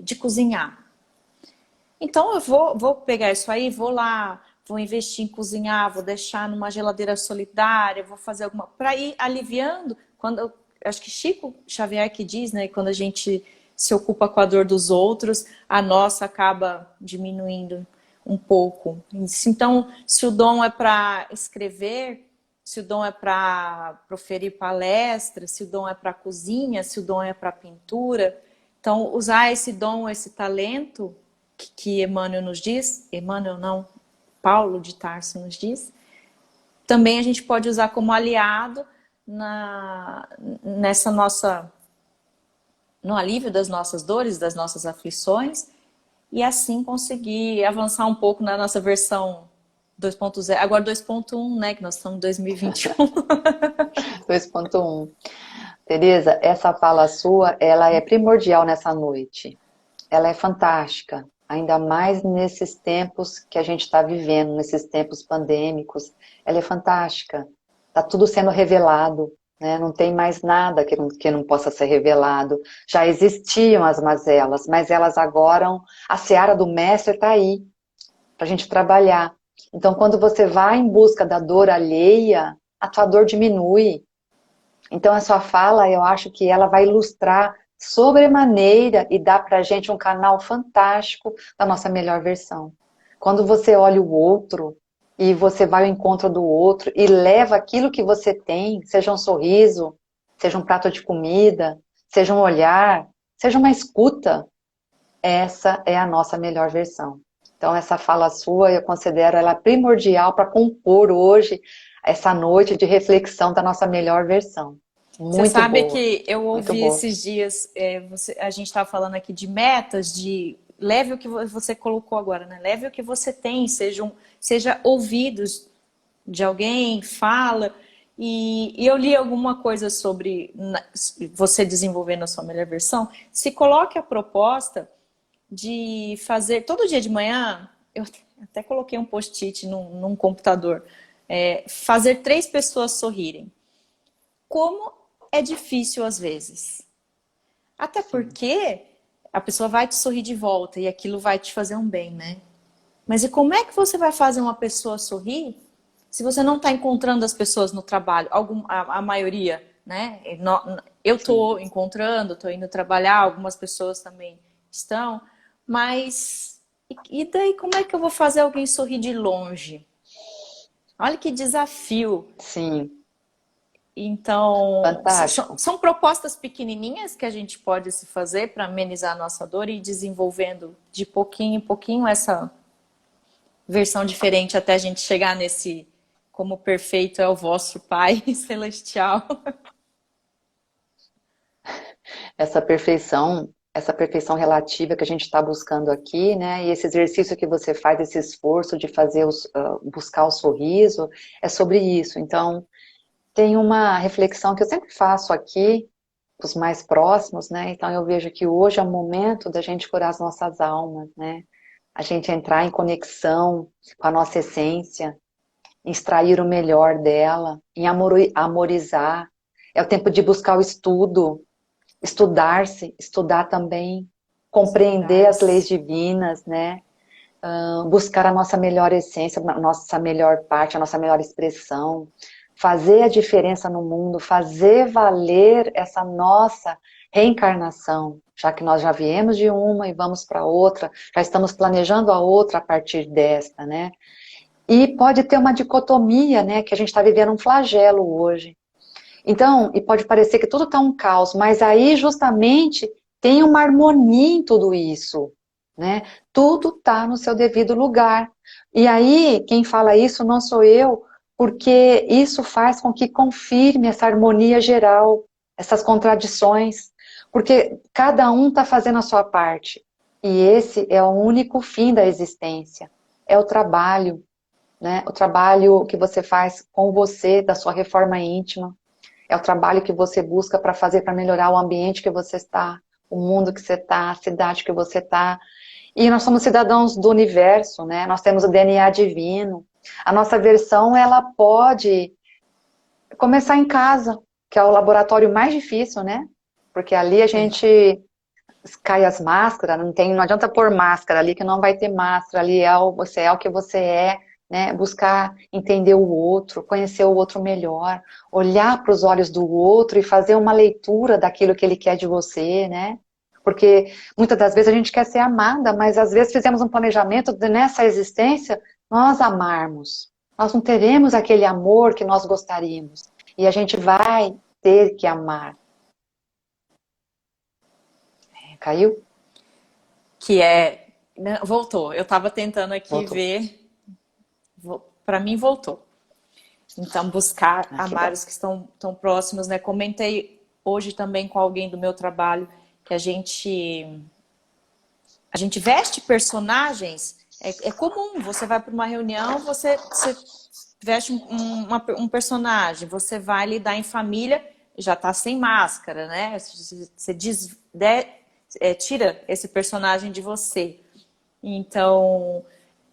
S1: de cozinhar? Então eu vou pegar isso aí, vou lá, vou investir em cozinhar, vou deixar numa geladeira solidária, vou fazer alguma... para ir aliviando, acho que Chico Xavier que diz, né, quando a gente se ocupa com a dor dos outros, a nossa acaba diminuindo um pouco. Então, se o dom é para escrever, se o dom é para proferir palestras, se o dom é para cozinha, se o dom é para pintura, então usar esse dom, esse talento que Emmanuel nos diz, Emmanuel não, Paulo de Tarso nos diz, também a gente pode usar como aliado no alívio das nossas dores, das nossas aflições, e assim conseguir avançar um pouco na nossa versão 2.0, agora 2.1, né, que nós estamos em 2021.
S2: 2.1. Tereza, essa fala sua, ela é primordial nessa noite. Ela é fantástica. Ainda mais nesses tempos que a gente está vivendo, nesses tempos pandêmicos, ela é fantástica. Está tudo sendo revelado, né? Não tem mais nada que não possa ser revelado. Já existiam as mazelas, mas elas agora, a seara do mestre está aí, para a gente trabalhar. Então, quando você vai em busca da dor alheia, a tua dor diminui. Então, a sua fala, eu acho que ela vai ilustrar sobremaneira e dá pra gente um canal fantástico da nossa melhor versão. Quando você olha o outro e você vai ao encontro do outro e leva aquilo que você tem, seja um sorriso, seja um prato de comida, seja um olhar, seja uma escuta, essa é a nossa melhor versão. Então essa fala sua, eu considero ela primordial para compor hoje essa noite de reflexão da nossa melhor versão.
S1: Você
S2: Muito
S1: sabe
S2: boa,
S1: que eu
S2: muito
S1: ouvi
S2: boa.
S1: esses dias, a gente estava falando aqui de metas, de leve o que você colocou agora, né? Leve o que você tem, seja ouvidos de alguém, fala. E eu li alguma coisa sobre você desenvolvendo a sua melhor versão. Se coloque a proposta de fazer todo dia de manhã, eu até coloquei um post-it num computador, fazer 3 pessoas sorrirem. Como é difícil às vezes. Até
S2: Sim.
S1: porque a pessoa vai te sorrir de volta e aquilo vai te fazer um bem, né? Mas e como é que você vai fazer uma pessoa sorrir se você não está encontrando as pessoas no trabalho? A maioria, né? Eu
S2: Sim.
S1: estou encontrando, estou indo trabalhar, algumas pessoas também estão, mas e daí como é que eu vou fazer alguém sorrir de longe? Olha que desafio.
S2: Sim,
S1: Então,
S2: fantástico.
S1: são propostas pequenininhas que a gente pode se fazer para amenizar a nossa dor e ir desenvolvendo de pouquinho em pouquinho essa versão diferente até a gente chegar nesse como perfeito é o vosso Pai Celestial.
S2: Essa perfeição relativa que a gente está buscando aqui, né? E esse exercício que você faz, esse esforço de fazer buscar o sorriso, é sobre isso. Então, tem uma reflexão que eu sempre faço aqui, os mais próximos, né? Então, eu vejo que hoje é o momento da gente curar as nossas almas, né? A gente entrar em conexão com a nossa essência, extrair o melhor dela, em amorizar. É o tempo de buscar o estudo, estudar-se, estudar também, compreender as leis
S1: Estudar-se.
S2: divinas, né? Buscar a nossa melhor essência, a nossa melhor parte, a nossa melhor expressão, fazer a diferença no mundo, fazer valer essa nossa reencarnação, já que nós já viemos de uma e vamos para outra, já estamos planejando a outra a partir desta, né? E pode ter uma dicotomia, né? Que a gente está vivendo um flagelo hoje. Então, e pode parecer que tudo está um caos, mas aí justamente tem uma harmonia em tudo isso, né? Tudo está no seu devido lugar. E aí, quem fala isso não sou eu, porque isso faz com que confirme essa harmonia geral, essas contradições, porque cada um está fazendo a sua parte. E esse é o único fim da existência, é o trabalho, né? O trabalho que você faz com você, da sua reforma íntima, é o trabalho que você busca para fazer, para melhorar o ambiente que você está, o mundo que você está, a cidade que você está. E nós somos cidadãos do universo, né? Nós temos o DNA divino. A nossa versão, ela pode começar em casa, que é o laboratório mais difícil, né? Porque ali a
S1: É.
S2: gente cai as máscaras, não adianta pôr máscara ali que não vai ter máscara, ali você é o que você é, né? Buscar entender o outro, conhecer o outro melhor, olhar para os olhos do outro e fazer uma leitura daquilo que ele quer de você, né? Porque muitas das vezes a gente quer ser amada, mas às vezes fizemos um planejamento de nessa existência nós amarmos. Nós não teremos aquele amor que nós gostaríamos. E a gente vai ter que amar. Caiu?
S1: Que é. Né, voltou. Eu estava tentando aqui
S2: Voltou.
S1: ver. Para mim, voltou. Então, buscar
S2: Ah, que
S1: amar
S2: bom.
S1: os que estão tão próximos, né? Comentei hoje também com alguém do meu trabalho que a gente veste personagens. É comum, você vai para uma reunião, você veste um personagem, você vai lidar em família, já está sem máscara, né? Você tira esse personagem de você. Então,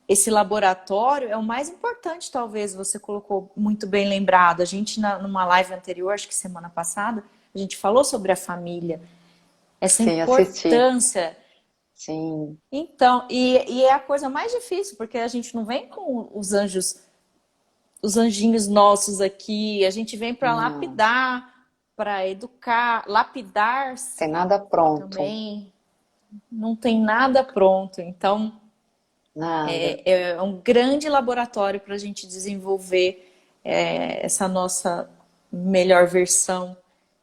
S1: esse laboratório é o mais importante, talvez, você colocou muito bem lembrado. A gente, numa live anterior, acho que semana passada, a gente falou sobre a família, essa
S2: Sim, assisti.
S1: importância.
S2: Sim.
S1: Então, e é a coisa mais difícil, porque a gente não vem com os anjos, os anjinhos nossos aqui, a gente vem para
S2: Não,
S1: lapidar, para educar,
S2: tem
S1: lapidar-se
S2: nada pronto.
S1: também. Não tem nada pronto. Então,
S2: Nada.
S1: é um grande laboratório para a gente desenvolver essa nossa melhor versão.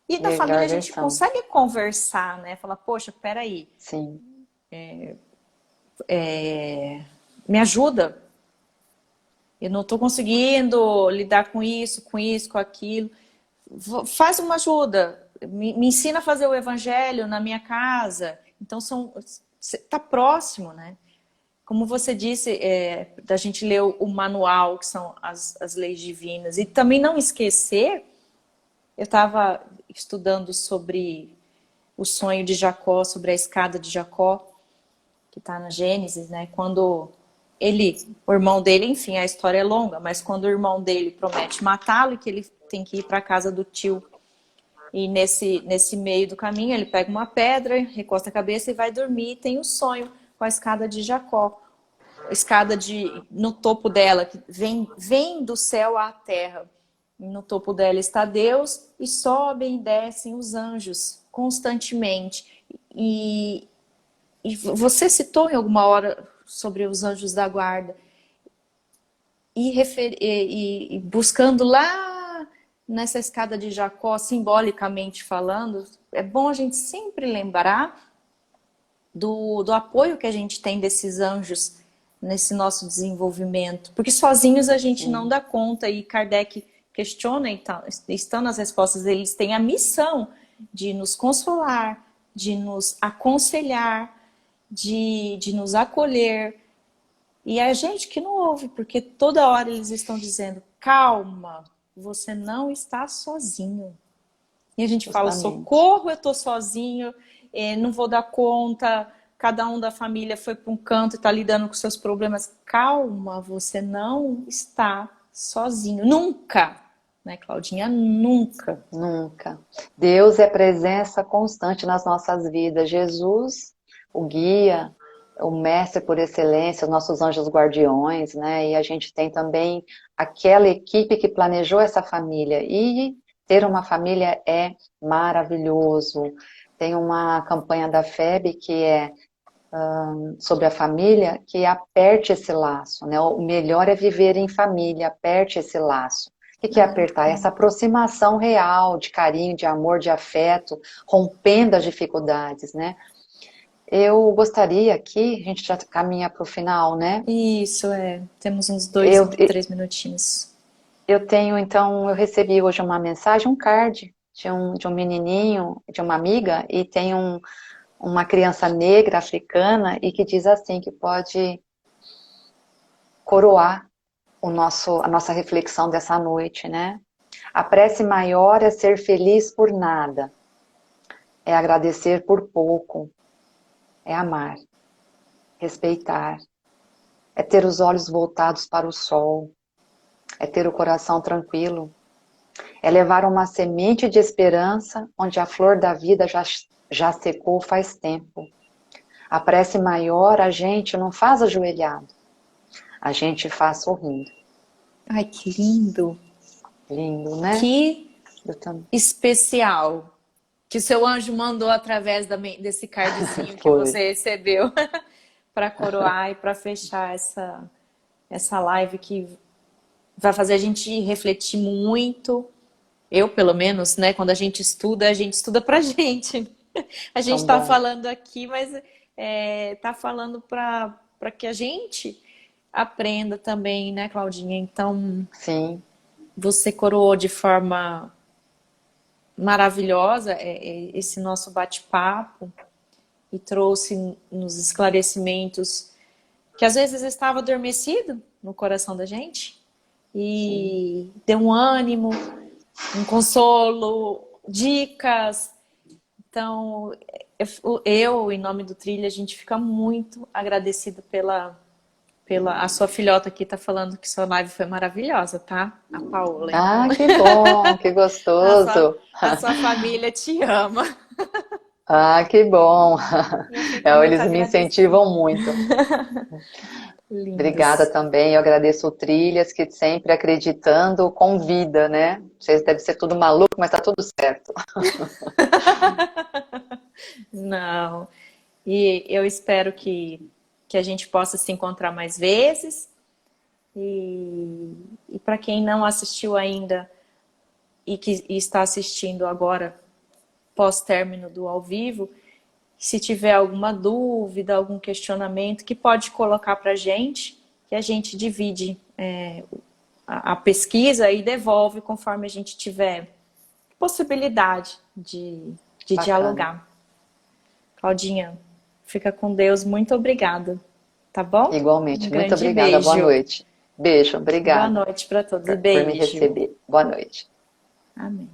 S1: E na família
S2: Melhor
S1: a gente
S2: versão.
S1: consegue conversar, né? Falar, poxa, peraí,
S2: Sim.
S1: me ajuda. Eu não estou conseguindo lidar com isso, com aquilo. faz uma ajuda, me ensina a fazer o evangelho na minha casa. Então, tá próximo, né? Como você disse, da gente ler o manual, que são as leis divinas. E também não esquecer, eu estava estudando sobre o sonho de Jacó, sobre a escada de Jacó, que está na Gênesis, né? Quando o irmão dele, enfim, a história é longa, mas quando o irmão dele promete matá-lo e que ele tem que ir para a casa do tio, e nesse meio do caminho ele pega uma pedra, recosta a cabeça e vai dormir, e tem um sonho com a escada de Jacó. A escada no topo dela, que vem do céu à terra. E no topo dela está Deus, e sobem e descem os anjos constantemente. E você citou em alguma hora sobre os anjos da guarda. E buscando lá nessa escada de Jacó, simbolicamente falando, é bom a gente sempre lembrar do apoio que a gente tem desses anjos nesse nosso desenvolvimento. Porque sozinhos a gente não dá conta. E Kardec questiona, então, estão nas respostas, eles têm a missão de nos consolar, de nos aconselhar, de nos acolher. E a gente que não ouve, porque toda hora eles estão dizendo, calma, você não está sozinho. E a gente fala, socorro, eu estou sozinho, não vou dar conta, cada um da família foi para um canto e está lidando com seus problemas. Calma, você não está sozinho. Nunca, né, Claudinha? Nunca.
S2: Nunca. Deus é presença constante nas nossas vidas. Jesus, o guia, o mestre por excelência, os nossos anjos guardiões, né? E a gente tem também aquela equipe que planejou essa família. E ter uma família é maravilhoso. Tem uma campanha da FEB que é sobre a família, que aperte esse laço, né? O melhor é viver em família, aperte esse laço. O que é apertar? Essa aproximação real de carinho, de amor, de afeto, rompendo as dificuldades, né? Eu gostaria aqui, a gente já caminha para o final, né?
S1: Isso, temos uns 3 minutinhos.
S2: Eu recebi hoje uma mensagem, um card de um menininho, de uma amiga, e tem uma criança negra africana e que diz assim, que pode coroar a nossa reflexão dessa noite, né? A prece maior é ser feliz por nada, é agradecer por pouco, é amar, respeitar, é ter os olhos voltados para o sol, é ter o coração tranquilo, é levar uma semente de esperança onde a flor da vida já secou faz tempo. A prece maior a gente não faz ajoelhado, a gente faz sorrindo.
S1: Ai, que lindo!
S2: Lindo, né?
S1: Que especial que o seu anjo mandou através desse cardzinho que você recebeu para coroar e para fechar essa live que vai fazer a gente refletir muito. Eu, pelo menos, né? Quando a gente estuda pra gente. A gente está falando aqui, mas está falando para que a gente aprenda também, né, Claudinha? Então,
S2: sim,
S1: você coroou de forma maravilhosa esse nosso bate-papo e trouxe nos esclarecimentos que às vezes estava adormecido no coração da gente e deu um ânimo, um consolo, dicas. Então, eu, em nome do Trilha, a gente fica muito agradecido a sua filhota aqui tá falando que sua live foi maravilhosa, tá? A Paola.
S2: Ah, que bom, que gostoso.
S1: A sua família te ama.
S2: Ah, que bom. Eles me incentivam muito.
S1: Lindos.
S2: Obrigada também, eu agradeço o Trilhas, que sempre acreditando convida, né? Vocês devem ser tudo maluco, mas tá tudo certo.
S1: Não. E eu espero que a gente possa se encontrar mais vezes. E para quem não assistiu ainda e que está assistindo agora, pós-término do ao vivo, se tiver alguma dúvida, algum questionamento, que pode colocar para a gente, que a gente divide a pesquisa e devolve conforme a gente tiver possibilidade de
S2: Bacana.
S1: dialogar. Claudinha, fica com Deus. Muito obrigada. Tá bom?
S2: Igualmente.
S1: Um
S2: Muito
S1: grande
S2: obrigada. Boa
S1: beijo.
S2: noite. Beijo,
S1: Boa
S2: obrigada
S1: noite para todos.
S2: por me
S1: Beijo.
S2: receber. Boa noite.
S1: Amém.